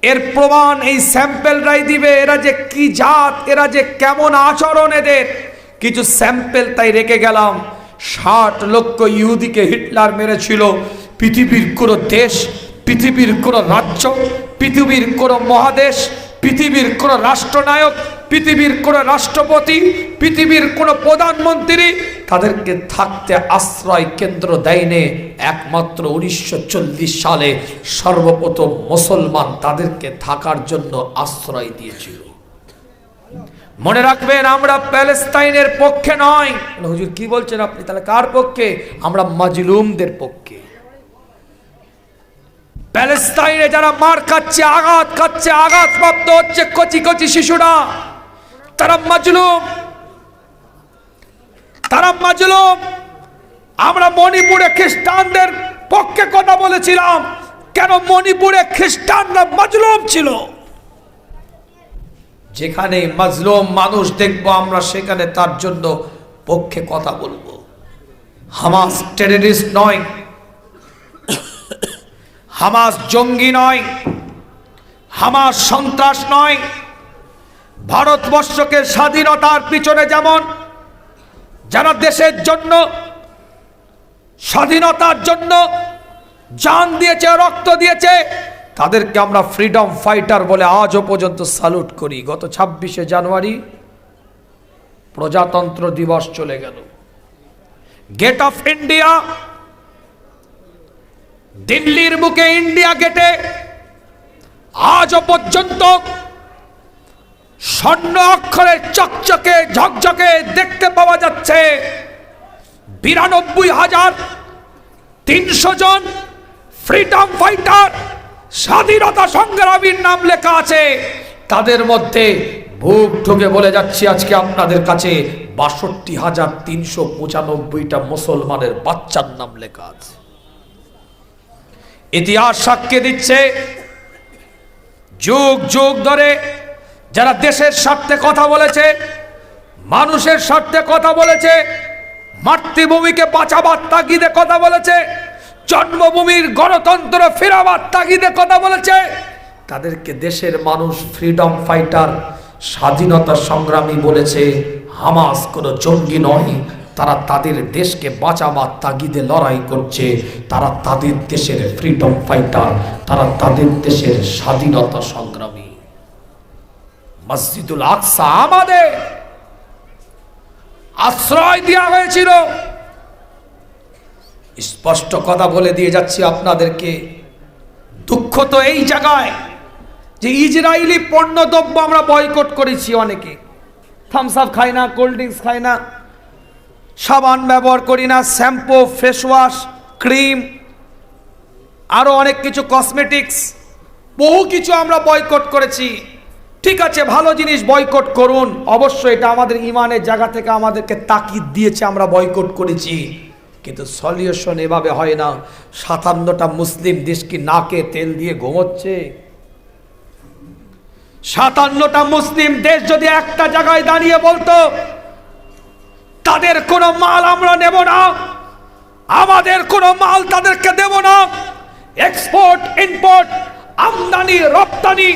এর প্রমাণ এই স্যাম্পেলরাই দিবে। এরা যে কি জাত, এরা যে কেমন আচরণ, এদের কিছু স্যাম্পেল তাই রেখে গেলাম। 60 লক্ষ ইহুদিকে হিটলার মেরেছিল। পৃথিবীর কোনো দেশ, পৃথিবীর কোনো রাজ্য, পৃথিবীর কোনো মহাদেশ, পৃথিবীর কোনো রাষ্ট্রনায়ক, পৃথিবীর কোনো রাষ্ট্রপতি, পৃথিবীর কোনো প্রধানমন্ত্রী তাদেরকে থাকতে আশ্রয় কেন্দ্র দেয়নি। একমাত্র 1940 সালে সর্বপ্রথম মুসলমান তাদেরকে থাকার জন্য আশ্রয় দিয়েছিল। মনে রাখবেন, আমরা প্যালেস্তাইনের পক্ষে নয়। হুজুর কি বলছেন আপনি? তাহলে কার পক্ষে? আমরা মাজলুমদের পক্ষে। প্যালেস্তাইনে যারা মার খাচ্ছে, আঘাত খাচ্ছে, আঘাতপ্রাপ্ত হচ্ছে কচি কচি শিশুরা, তারা মাজলুম, তারা মাজলুম। আমরা মণিপুরে খ্রিস্টানদের পক্ষে কথা বলেছিলাম। কেন? মণিপুরে খ্রিস্টানরা মাজলুম ছিল। যেখানে মাজলুম মানুষ দেখবো আমরা, সেখানে তার জন্য পক্ষে কথা বলবো। হামাস টেররিস্ট নয়, হামাস জঙ্গি নয়, হামাস সন্ত্রাস নয়। ভারতবর্ষকে স্বাধীনতার পিছনে যেমন যারা দেশের জন্য, স্বাধীনতার জন্য জান দিয়েছে, রক্ত দিয়েছে, তাদেরকে আমরা ফ্রিডম ফাইটার বলে আজও পর্যন্ত স্যালুট করি। গত 26শে জানুয়ারি প্রজাতন্ত্র দিবস চলে গেল। গেট অফ ইন্ডিয়া, দিল্লির বুকে ইন্ডিয়া গেটে আজও পর্যন্ত স্বর্ণ অক্ষরে চকচকে ঝকঝকে দেখতে পাওয়া যাচ্ছে 92,300 জন ফ্রিডম ফাইটার, স্বাধীনতা সংগ্রামীর নাম লেখা আছে। তাদের মধ্যে বুক ঠুকে বলে যাচ্ছি আজকে আপনাদের কাছে 62,395টা মুসলমানের বাচ্চার নাম লেখা আছে। ইতিহাস সাক্ষ্য দিচ্ছে, যুগ যুগ ধরে যারা দেশের স্বার্থে কথা বলেছে, মানুষের স্বার্থে কথা বলেছে, মাতৃভূমিকে বাঁচাবার তাগিদে কথা বলেছে, জন্মভূমির গণতন্ত্র ফেরাবার তাগিদে কথা বলেছে, তাদেরকে দেশের মানুষ ফ্রিডম ফাইটার, স্বাধীনতা সংগ্রামী বলেছে। হামাস কোনো জঙ্গি নয়, তারা তাদের দেশকে বাঁচাবার তাগিদে লড়াই করছে। তারা তাদের দেশের ফ্রিডম ফাইটার, তারা তাদের দেশের স্বাধীনতা সংগ্রামী। মসজিদুল আকসা আমাদের আশ্রয় দেওয়া হয়েছিল। স্পষ্ট কথা বলে দিয়ে যাচ্ছি আপনাদেরকে। দুঃখ তো এই জায়গায় যে ইসরায়েলি পণ্যদ্রব্য আমরা বয়কট করেছি। অনেকে থামস আপ খাই না, কোল্ড ড্রিঙ্কস খাই না, সাবান ব্যবহার করি না, শ্যাম্পু, ফেস ওয়াশ, ক্রিম, আরো অনেক কিছু কসমেটিক্স বহু কিছু আমরা বয়কট করেছি, ঠিক আছে, ভালো জিনিস বয়কট করুন, অবশ্যই এটা আমাদের ইমানের জায়গা থেকে আমাদেরকে তাকিদ দিয়েছে, আমরা বয়কট করেছি, কিন্তু সলিউশন এভাবে হয় না। 57টা মুসলিম দেশ কি নাকে তেল দিয়ে ঘুমোচ্ছে? 57টা মুসলিম দেশ যদি একটা জায়গায় দাঁড়িয়ে বলতো তাদের কোনো মাল আমরা নেব না, আমাদের কোনো মাল তাদেরকে দেব না, এক্সপোর্ট ইম্পোর্ট আমদানি রপ্তানি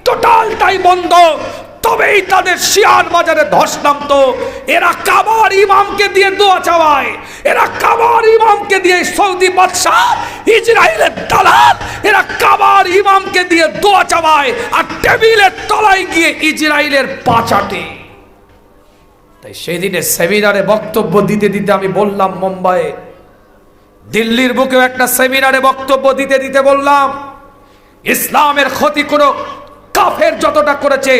টোটালটাই বন্ধ, তবেই তাদের শেয়ার বাজারে ধস নামতো। এরা কাবার ইমামকে দিয়ে দোয়া চাওয়ায়, এরা কাবার ইমামকে দিয়ে সৌদি বাদশাহ ইসরায়েলের দালাল, এরা কাবার ইমামকে দিয়ে দোয়া চাওয়ায় আর টেবিলের তলায় গিয়ে ইসরায়েলের পা চাটে। তাই সেদিনে সেমিনারে বক্তব্য দিতে দিতে আমি বললাম, মুম্বাইয়ে, দিল্লির বুকেও একটা সেমিনারে বক্তব্য দিতে দিতে বললাম, ইসলামের ক্ষতি কোনো কাফের যতটা করেছে,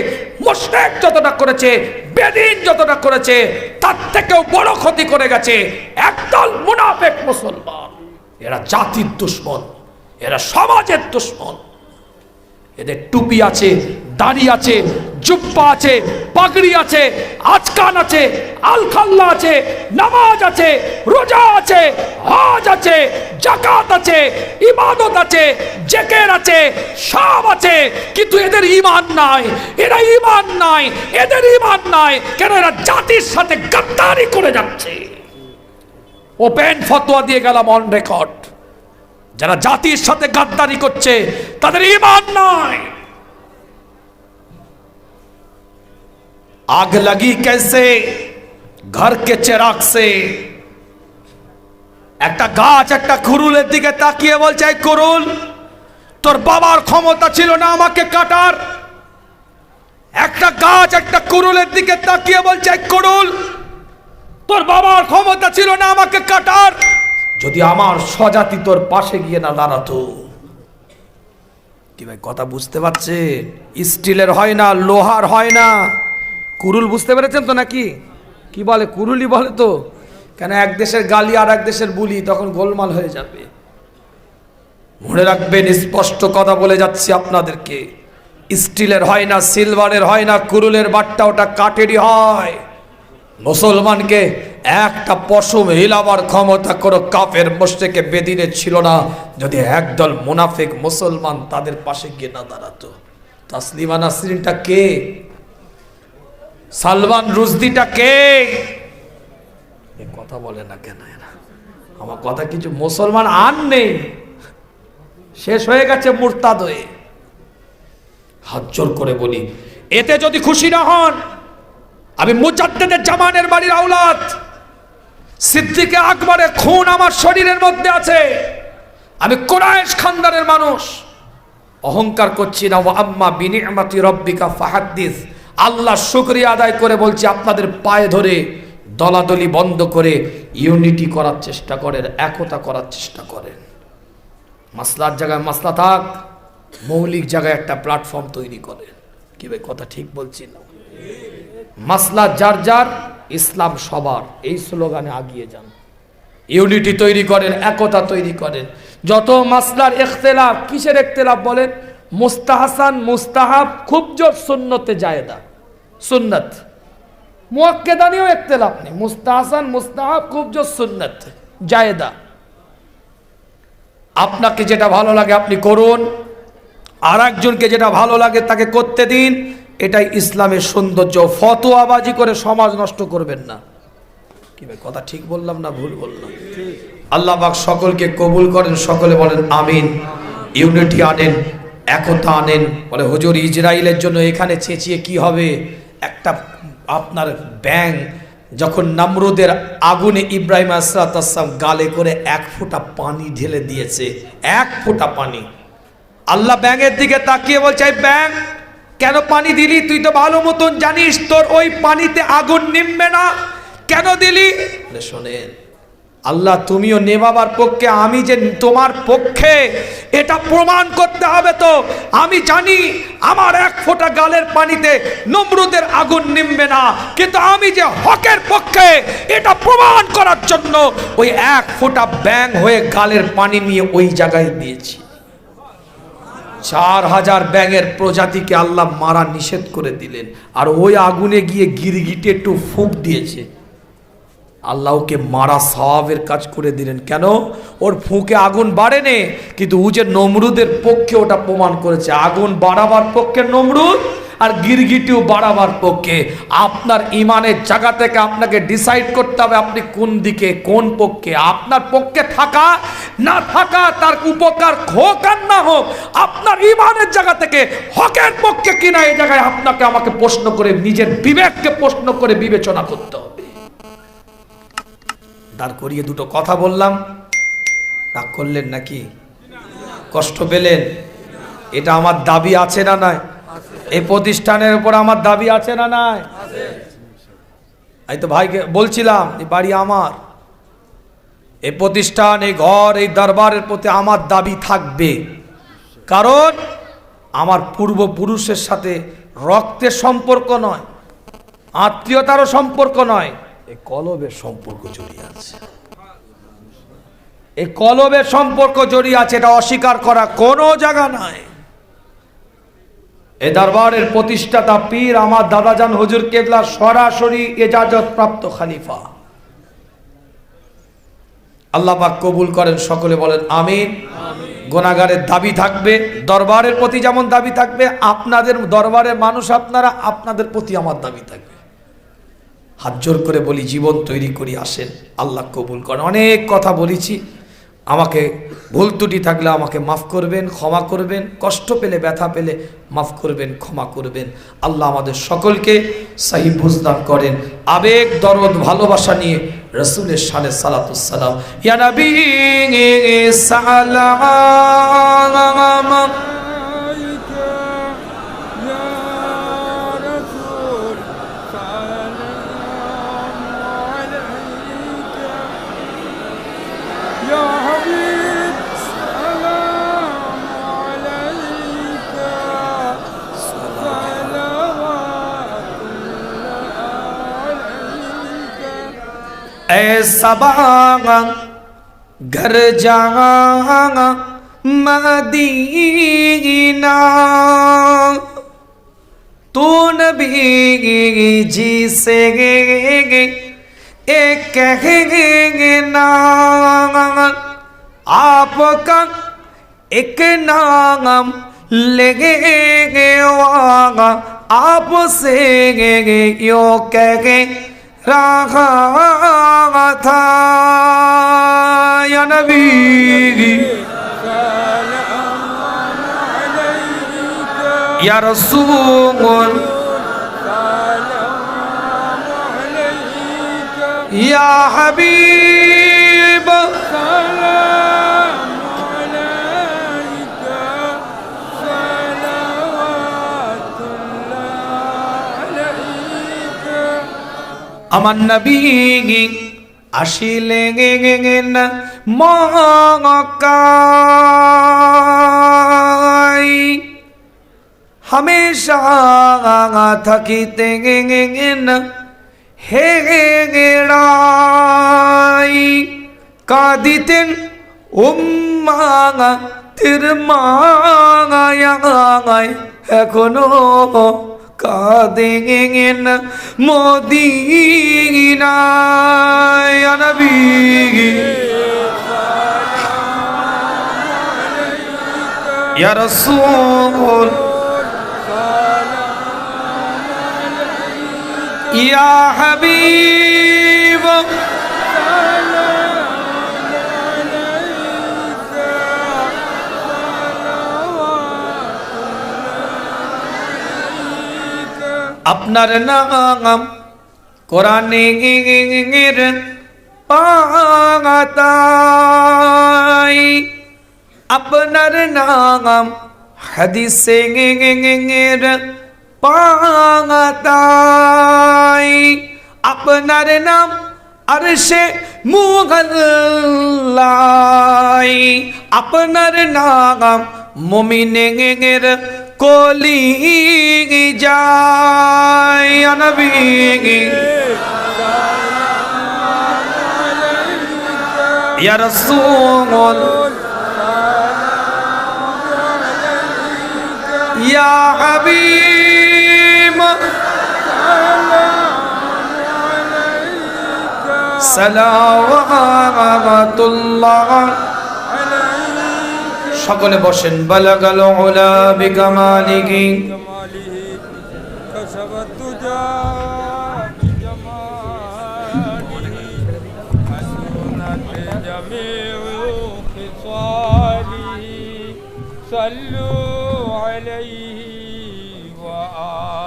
মুশরিক যতটা করেছে, বেদিন যতটা করেছে, তার থেকেও বড় ক্ষতি করে গেছে একদল মুনাফিক মুসলমান। এরা জাতির দুশমন, এরা সমাজের দুশমন। এদের টুপি আছে, দাড়ি আছে, জুব্বা আছে, পাগড়ি আছে, আজকান আছে, আলখাল্লা আছে, নামাজ আছে, রোজা আছে, হজ আছে, যাকাত আছে, ইবাদত আছে, জিকির আছে, সব আছে, কিন্তু এদের ঈমান নাই। এরা ঈমান নাই, এদের ঈমান নাই, কেন এরা জাতির সাথে গাদ্দারি করে যাচ্ছে। ওপেন ফতোয়া দিয়ে গেলাম অন রেকর্ড, যারা জাতির সাথে গাদ্দারি করছে তাদের ঈমান নাই। आग लगी कैसे घर के चिराग से। একটা গাছ একটা কুরুলের দিকে তাকিয়ে বলছে, এই কুরুল, তোর বাবার ক্ষমতা ছিল না আমাকে কাটার। একটা গাছ একটা কুরুলের দিকে তাকিয়ে বলছে, এই কুরুল, তোর বাবার ক্ষমতা ছিল না আমাকে কাটার, যদি আমার স্বজাতি তোর পাশে গিয়ে না দাঁড়াতো। কি ভাই কথা বুঝতে পারছেন? স্টিলের হয় না, লোহার হয় না, কুরুল বুঝতে পেরেছেন তো নাকি? কি বলে? কুরুলই বলে তো। কেন এক দেশের গালি আর এক দেশের বুলি, তখন গোলমাল হয়ে যাবে। মনে রাখবেন, স্পষ্ট কথা বলে যাচ্ছি আপনাদেরকে, স্টিলের হয় না, সিলভারের হয় না, কুরুলের বাট্টা ওটা কাঠেরই হয়। মুসলমানকে একটা পশম হিলাবার ক্ষমতা কোনো কাফের মুশরিকে বেদিনে ছিল না, যদি একদল মুনাফিক মুসলমান তাদের পাশে গিয়ে না দাঁড়াতো। তাসলিমা নাসরিনটা কে? সালমান রুশদিটা কে? কথা বলে না কেন এরা? আমার কথা কিছু মুসলমান আর নেই, শেষ হয়ে গেছে মুরতাদ হয়ে। হাত জোর করে বলি, এতে যদি খুশি না হন, আমি মুজাদ্দেদের জামানের বাড়ির আওলাদ, সিদ্দিকে আকবরের খুন আমার শরীরের মধ্যে আছে, আমি কুরাইশ খানদানের মানুষ, অহংকার করছি না। ওয়া আম্মা বিনিআমাতি রাব্বিকা ফাহাদ্দিস, আল্লাহ শুকরিয়া আদায় করে বলছি, আপনাদের পায়ে ধরে দলাদলি বন্ধ করে ইউনিটি করার চেষ্টা করেন, একতা করার চেষ্টা করেন। মাসলার জায়গায় মাসলা থাক, মৌলিক জায়গায় একটা প্ল্যাটফর্ম তৈরি করেন। কি ভাই কথা ঠিক বলছি না? মাসলা যার যার, ইসলাম সবার, এই স্লোগানে আগিয়ে যান। ইউনিটি তৈরি করেন, একতা তৈরি করেন। যত মাসলার ইখতিলাফ, কিসের ইখতিলাফ বলেন? মুস্তাহাসান মুস্তাহাব, খুব জোর সুন্নতে জায়েদা, সুন্নত মুআক্কাদা নিয়েও ইখতিলাফ নেই, মুস্তাহাসান মুস্তাহাব, খুব জোর সুন্নত জায়েদা। আপনাকে যেটা ভালো লাগে আপনি করুন, আর একজনকে যেটা ভালো লাগে তাকে করতে দিন, এটাই ইসলামের সৌন্দর্য। ফতোয়াবাজি করে সমাজ নষ্ট করবেন না। কি ভাই কথা ঠিক বললাম না ভুল বললাম? আল্লাহ পাক সকলকে কবুল করেন, সকলে বলেন আমিন। ইউনিটি আনেন, একতা আনেন। বলে হুজুর, ইসরায়েলের জন্য এখানে চেঁচিয়ে কি হবে? একটা আপনার ব্যাং যখন নমরুদের আগুনে ইব্রাহিম আলাইহিসসালাম গালে করে 1 ফোঁটা পানি ঢেলে দিয়েছে, 1 ফোঁটা পানি, আল্লাহ ব্যাঙের দিকে তাকিয়ে বলছে, এই ব্যাং, কেন পানি দিলি? তুই তো ভালো মতন জানিস তোর ওই পানিতে আগুন নিমবে না, কেন দিলি? শোনেন, আল্লাহ তুমিও নেবাবার পক্ষে, আমি যে তোমার পক্ষে, এটা প্রমাণ করতে হবে তো। আমি জানি আমার 1 ফোঁটা গালের পানিতে নমরুদের আগুন নিমবে না, কিন্তু আমি যে হকের পক্ষে, এটা প্রমাণ করার জন্য ওই 1 ফোঁটা ব্যাং হয়ে গালের পানি নিয়ে ওই জায়গায় দিয়েছি। 4000 ব্যাঙের প্রজাতিকে আল্লাহ মারা নিষেধ করে দিলেন, আর ওই আগুনে গিয়ে গিরগিটে একটু ফুঁক দিয়েছে, আল্লাহ ওকে মারা সওয়াবের কাজ করে দিলেন। কেন? ওর ফুঁকে আগুন বাড়েনি, কিন্তু ও যে নমরুদের পক্ষে ওটা প্রমাণ করেছে, আগুন বাড়াবার পক্ষে নমরুদ আর গিরগিটিও বাড়াবার পক্ষে। আপনার ইমানের জায়গা থেকে আপনাকে ডিসাইড করতে হবে আপনি কোন দিকে, কোন পক্ষে। আপনার পক্ষে থাকা না থাকা, তার উপকার হোক আর না হোক, আপনার ইমানের জায়গা থেকে হকের পক্ষে কিনা, এই জায়গায় আপনাকে আমাকে প্রশ্ন করে, নিজের বিবেককে প্রশ্ন করে বিবেচনা করতে হবে। দাঁড় করিয়ে দুটো কথা বললাম, রাগ করলেন নাকি? কষ্ট পেলেন? এটা আমার দাবি আছে না নাই? এই প্রতিষ্ঠানের উপর আমার দাবি আছে না নাই? এই তো ভাইকে বলছিলাম, এই বাড়ি আমার, এই প্রতিষ্ঠান, এই ঘর, এই দরবারের প্রতি আমার দাবি থাকবে। কারণ আমার পূর্বপুরুষের সাথে রক্তের সম্পর্ক নয়, আত্মীয়তারও সম্পর্ক নয়, এই কলবের সম্পর্ক জড়িয়ে আছে। এই কলবের সম্পর্ক জড়িয়ে আছে, এটা অস্বীকার করা কোনো জায়গা নাই। এই দরবারের প্রতিষ্ঠাতা পীর আমার দাদাজান হুজুর কেবলা সরাসরি এজাজত প্রাপ্ত খলিফা। আল্লাহ পাক কবুল করেন, সকলে বলেন আমিন। গুনাহগারের দাবি থাকবে, দরবারের প্রতি যেমন দাবি থাকবে, আপনাদের দরবারের মানুষ আপনারা, আপনাদের প্রতি আমার দাবি থাকবে। হাত জোর করে বলি, জীবন তৈরি করি, আসেন, আল্লাহ কবুল করেন। অনেক কথা বলেছি, আমাকে ভুল ত্রুটি থাকলে আমাকে মাফ করবেন, ক্ষমা করবেন, কষ্ট পেলে, ব্যথা পেলে মাফ করবেন, ক্ষমা করবেন। আল্লাহ আমাদের সকলকে সহি বুঝদান করেন। আবেগ, দরদ, ভালোবাসা নিয়ে রসুলের শানে সালাতুস সালাম। ইয়া নবী সালাম सबा घर जाना मदीना, तू नबी जी से एक कहना, आपका एक नाम लेगे आपसे यो कह रहा था, या नबी या रसूल या हबीब আমার নবী আসিলেন মক্কায়, হামেশা থাকিতেন হেরাই, কাঁদিতেন উম্মাতের মায়ায়, এখনো কাঁদেন মদিনায়, ইয়া নবী ইয়া রাসূল ইয়া হাবিব আপনার নাম কোরআনের পাতায়, আপনার নাম হাদিসের পাতায়, আপনার নাম আরশে মুগল্লাই, আপনার নাম মুমিনের কলি যায়, ইয়া নবী ইয়া রাসূল ইয়া হাবিব সালাওয়াতুল্লাহ। সকলে বসেন। বালাগাল উলা বিকামালিহি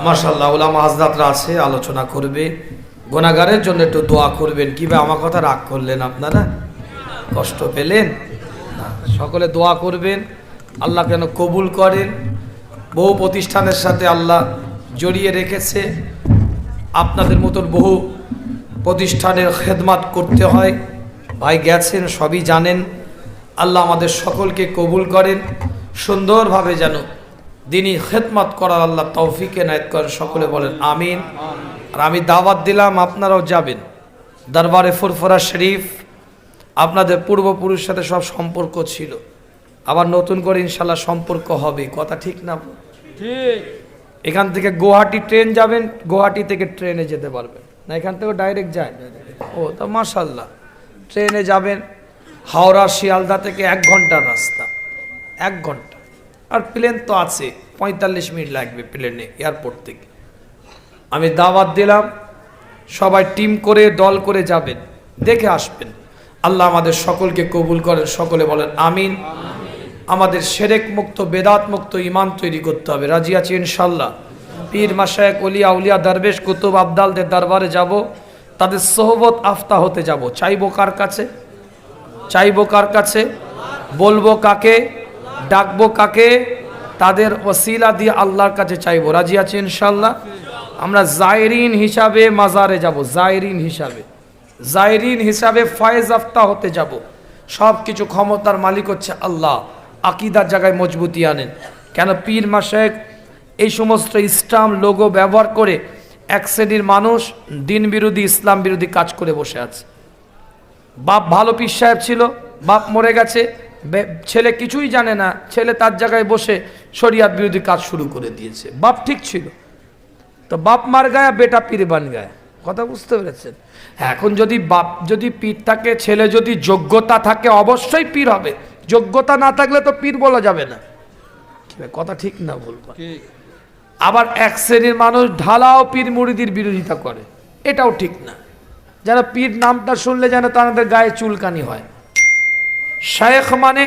মাশাআল্লাহ। উলামা হযরতরা আছে, আলোচনা করবে। গুনাহগারের জন্য একটু দোয়া করবেন। কিভাবে আমার কথা রাগ করলেন আপনারা, কষ্ট পেলেন? সকলে দোয়া করবেন, আল্লাহ যেন কবুল করেন। বহু প্রতিষ্ঠানের সাথে আল্লাহ জড়িয়ে রেখেছে, আপনাদের মতন বহু প্রতিষ্ঠানের খেদমত করতে হয়। ভাই গেছেন, সবই জানেন। আল্লাহ আমাদের সকলকে কবুল করেন, সুন্দরভাবে যেন দিনই খেদমত করার আল্লাহ তৌফিক এনায়েত করেন। সকলে বলেন আমিন। আর আমি দাওয়াত দিলাম, আপনারাও যাবেন দরবারে ফুরফুরা শরীফ। আপনাদের পূর্বপুরুষের সাথে সব সম্পর্ক ছিল, আবার নতুন করে ইনশাল্লাহ সম্পর্ক হবে। কথা ঠিক না? ঠিক। এখান থেকে গুয়াহাটি ট্রেন যাবেন, গুয়াহাটি থেকে ট্রেনে যেতে পারবেন না, এখান থেকে ডাইরেক্ট যায়। ও তা মাশাল্লাহ, ট্রেনে যাবেন। হাওড়া শিয়ালদা থেকে 1 ঘন্টার রাস্তা, 1 ঘন্টা। আর প্লেন তো আছে, 45 মিনিট লাগবে প্লেনে এয়ারপোর্ট থেকে। আমি দাওয়াত দিলাম, সবাই টিম করে দল করে যাবেন, দেখে আসবেন। আল্লাহ আমাদের সকলকে কবুল করেন। সকলে বলেন আমিন। আমাদের শিরক মুক্ত, বেদাত মুক্ত ঈমান তৈরি করতে হবে। রাজি আছি ইনশাআল্লাহ? পীর মাশায়েখ ওলিয়া উলিয়া দরবেশ কুতুব আবদালদের দরবারে যাব, তাদের সোহবত আফতা হতে যাব। চাইবো কার কাছে? চাইবো কার কাছে? বলবো কাকে? ডাকবো কাকে? তাদের ওসিলা দিয়ে আল্লাহর কাছে চাইবো। রাজি আছি ইনশাআল্লাহ? আমরা জায়রিন হিসাবে মাজারে যাব, জায়রিন হিসাবে, জায়রিন হিসাবে ফয়েজ আফতা হতে যাব। সব কিছু ক্ষমতার মালিক হচ্ছে আল্লাহ। আকীদার জায়গায় মজবুতি আনেন। কেন পীর মাশায়েখ এই সমস্ত ইসলাম লোগো ব্যবহার করে এক শ্রেণীর মানুষ দিন বিরোধী, ইসলাম বিরোধী কাজ করে বসে আছে। বাপ ভালো পীর সাহেব ছিল, বাপ মরে গেছে, ছেলে কিছুই জানে না, ছেলে তার জায়গায় বসে শরিয়াত বিরোধী কাজ শুরু করে দিয়েছে। বাপ ঠিক ছিল, তো বাপ মার গায়া বেটা পীর বান গায়া। কথা বুঝতে পেরেছেন? এখন যদি বাপ যদি পীর থাকে, ছেলে যদি যোগ্যতা থাকে, অবশ্যই পীর হবে। যোগ্যতা না থাকলে তো পীর বলা যাবে না। কথা ঠিক না বলবো? আবার এক শ্রেণীর মানুষ ঢালাও পীর মুরিদির বিরোধিতা করে, এটাও ঠিক না। যারা পীর নামটা শুনলে যেন তাদের গায়ে চুলকানি হয়। শায়েখ মানে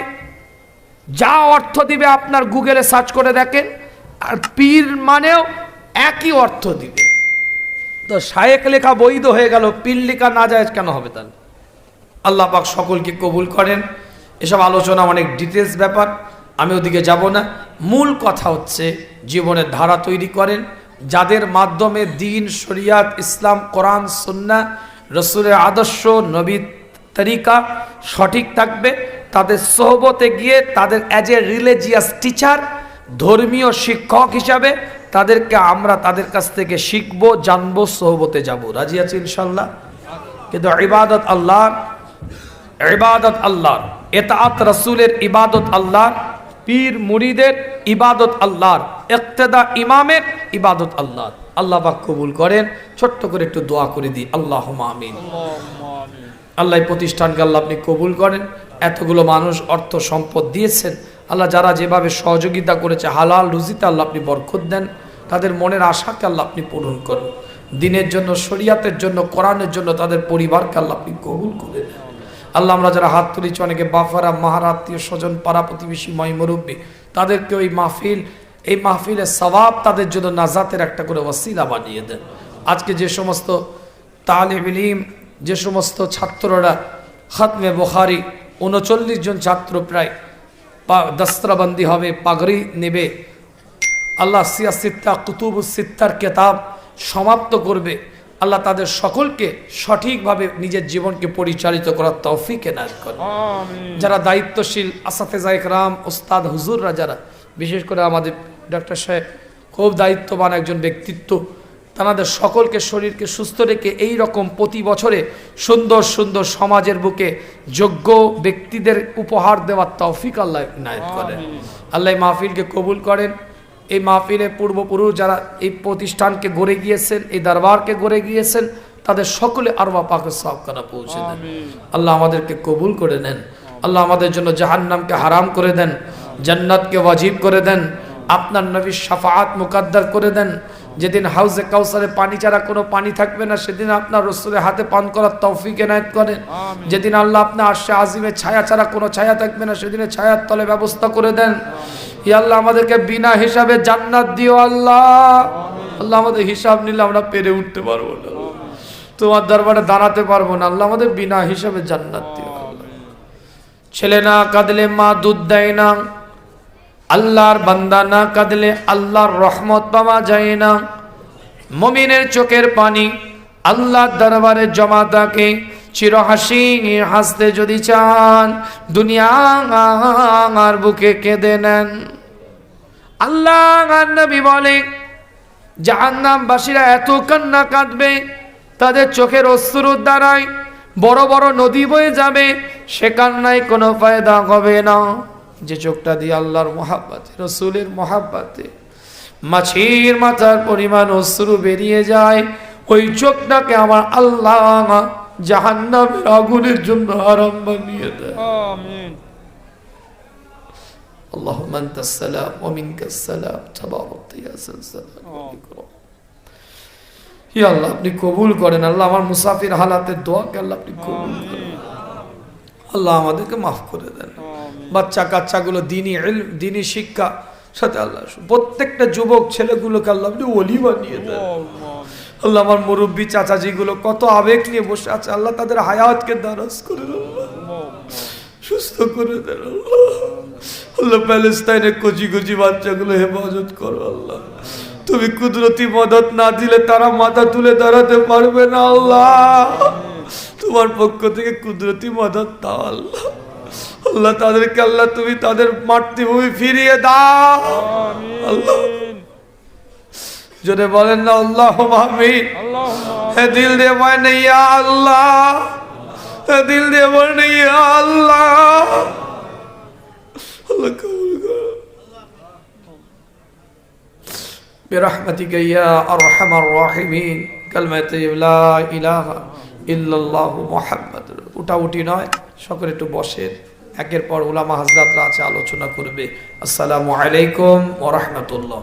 যা অর্থ দিবে আপনার গুগলে সার্চ করে দেখেন, আর পীর মানেও একই অর্থ দিবে। তো শায়েখ লেখা বৈধ হয়ে গেল, পীর লেখা না জায়েজ কেন হবে? তাহলে আল্লাহ পাক সকলকে কবুল করেন। এসব আলোচনা অনেক ডিটেলস ব্যাপার, আমি ওদিকে যাব না। মূল কথা হচ্ছে জীবনের ধারা তৈরি করেন, যাদের মাধ্যমে দিন, শরিয়াত, ইসলাম, কোরআন, সুন্নাহ, রসুলের আদর্শ, নবীর তরিকা সঠিক থাকবে। তাদের সোহবতে গিয়ে তাদের অ্যাজ এ রিলিজিয়াস টিচার, ধর্মীয় শিক্ষক হিসাবে আমরা তাদের কাছ থেকে শিখবো, জানবো, সোহবতে যাব। রাজি আছি ইনশাল্লাহ? কিন্তু ইবাদত আল্লাহর, ইবাদত আল্লাহর, ইতাআত রাসূলের ইবাদত আল্লাহর, পীর মুরিদের ইবাদত আল্লাহর, ইক্তেদা ইমামের ইবাদত আল্লাহর। আল্লাহ পাক কবুল করেন। ছোট্ট করে একটু দোয়া করে দিই, আল্লাহুম্মা আমিন। আল্লাহ এই প্রতিষ্ঠানকে আল্লাহ আপনি কবুল করেন। এতগুলো মানুষ অর্থ সম্পদ দিয়েছেন, আল্লাহ যারা যেভাবে সহযোগিতা করেছে, হালাল রুজিতে আল্লাহ আপনি বরকত দেন। তাদের মনের আশাকে আল্লাহ আপনি পূরণ করুন। দিনের জন্য, শরিয়াতের জন্য, কোরআনের জন্য তাদের পরিবারকে আল্লাহ আপনি কবুল করে দেন। আল্লাহ আমরা যারা হাত তুলেছি, অনেকে বাফারা, মাহারা, আত্মীয় স্বজন, পাড়া প্রতিবেশী, ময় মুরব্বী, তাদেরকে ওই মাহফিলের সওয়াব তাদের জন্য নাজাতের একটা করে ওসিলা বানিয়ে দেন। আজকে যে সমস্ত তালিবুল ইলম, যে সমস্ত ছাত্ররা খতমে বুখারী, 39 জন ছাত্র প্রায় দস্তরাবন্দি হবে, পাগড়ি নেবে, আল্লাহ সিয়াসিত্তা, কুতুবুস সিত্তার কিতাব সমাপ্ত করবে। আল্লাহ তাদের সকলকে সঠিকভাবে নিজের জীবনকে পরিচালিত করার তৌফিক এনায়েত করেন। যারা দায়িত্বশীল আসাতেজা ইকরাম, ওস্তাদ হুজুররা, যারা বিশেষ করে আমাদের ডক্টর সাহেব খুব দায়িত্ববান একজন ব্যক্তিত্ব, তাদের সকলকে শরীরকে সুস্থ রেখে এই রকম প্রতি বছরে সুন্দর সুন্দর সমাজের বুকে যোগ্য ব্যক্তিদের উপহার দেওয়ার তৌফিক আল্লাহ ইনায়েত করেন। আল্লাহ মাহফিলকে কবুল করেন। এই মাহফিলে পূর্বপুরুষ যারা এই প্রতিষ্ঠানকে গড়ে গিয়েছেন, এই দরবারকে গড়ে গিয়েছেন, তাদের সকলে আরওয়াহ পাকের সওয়াবখানা পৌঁছে দেন। আল্লাহ আমাদেরকে কবুল করে নেন। আল্লাহ আমাদের জন্য জাহান্নামকে হারাম করে দেন, জান্নাতকে ওয়াজিব করে দেন, আপনার নবীর শাফাআত মুকদ্দার করে দেন। যেদিন হাউজে কাউসারে পানি ছাড়া কোনো পানি থাকবে না, সেদিন আপনার রাসূলের হাতে পান করার তৌফিক এনায়েত করেন। যেদিন আল্লাহ আপনার আরশে আজিমে ছায়া ছাড়া কোনো ছায়া থাকবে না, সেদিনে ছায়ার তলে ব্যবস্থা করে দেন। ইয়া আল্লাহ আমাদেরকে বিনা হিসাবে জান্নাত দিও আল্লাহ। আল্লাহ আমাদের হিসাব নিলে আমরা পেরে উঠতে পারবো না, তোমার দরবারে দাঁড়াতে পারবো না। আল্লাহ আমাদের বিনা হিসাবে জান্নাত দিও আল্লাহ। ছেলে না কাঁদলে মা দুধ দেয় না, আল্লাহর বান্দা না কাঁদলে আল্লাহর রহমত পাওয়া যায় না। মুমিনের চোখের পানি আল্লাহর দরবারে জমা থাকে। চির হাসি হাসতে যদি চান, দুনিয়ার বুকে কেঁদে নেন। আল্লাহর নবী বলে, জাহান্নামবাসীরা এত কান্না কাঁদবে, তাদের চোখের অশ্রুর দ্বারাই বড় বড় নদী বয়ে যাবে, সে কান্নায় কোনো ফায়দা হবে না। যে চোখটা দিয়ে আল্লাহর মহাব্বতে, রসুলের মহাব্বতে মাছির মাথার পরিমাণ অশ্রু বেরিয়ে যায়, ওই চোখটাকে আমার আল্লাহ জাহান্নামের আগুনের জন্য হারাম বানিয়ে দেয়। আমিন। আল্লাহুম্মা আনতাস সালাম ওয়া মিনকাস সালাম, তাবারাকতা ইয়া যাল জালালি ওয়াল ইকরাম। ইয়া আল্লাহ আপনি কবুল করেন। আল্লাহ আমার মুসাফির হালাতের দোয়াকে আল্লাহ আপনি কবুল করেন। আল্লাহ আমাদেরকে মাফ করে দেন। বাচ্চা কাচ্চাগুলো দ্বীনি ইলম, দ্বীনি শিক্ষা সাথে আল্লাহ প্রত্যেকটা যুবক ছেলেগুলোকে আল্লাহ আপনি ওলি বানিয়ে দেন। আল্লাহ আমার মুরব্বী চাচাজিগুলো কত আবেগ নিয়ে বসে আছে, আল্লাহ তাদের হায়াতকে দারাজ করে দেন, সুস্থ করে দেন আল্লাহ। আল্লাহ প্যালেস্তাইনের কচি কচি বাচ্চাগুলো হেফাজত করো আল্লাহ। তুমি কুদরতি মদত না দিলে তারা মাথা তুলে দাঁড়াতে পারবে না আল্লাহ। তোমার পক্ষ থেকে কুদরতি মদত দাও আল্লাহ। আল্লাহ তাদেরকে আল্লাহ তুমি তাদের মাতৃভূমি ফিরিয়ে দাও আল্লাহ। যদি বলেন না আল্লাহুম্মা আমিন। হে দিল দে মানে ইয়া আল্লাহ, হে দিল দে মানে ইয়া আল্লাহ। আল্লাহ কবুল করো বিরহমাতিকা ইয়া আরহামার রাহিমিন। কালিমা তাইয়্যিবা লা ইলাহা ইল্লাল্লাহু মুহাম্মাদুর। উঠাউঠি নয়, সকলে একটু বসেন। একের পর উলামা হযরতরা আছে, আলোচনা করবে। আসসালামু আলাইকুম ওয়া রাহমাতুল্লাহ।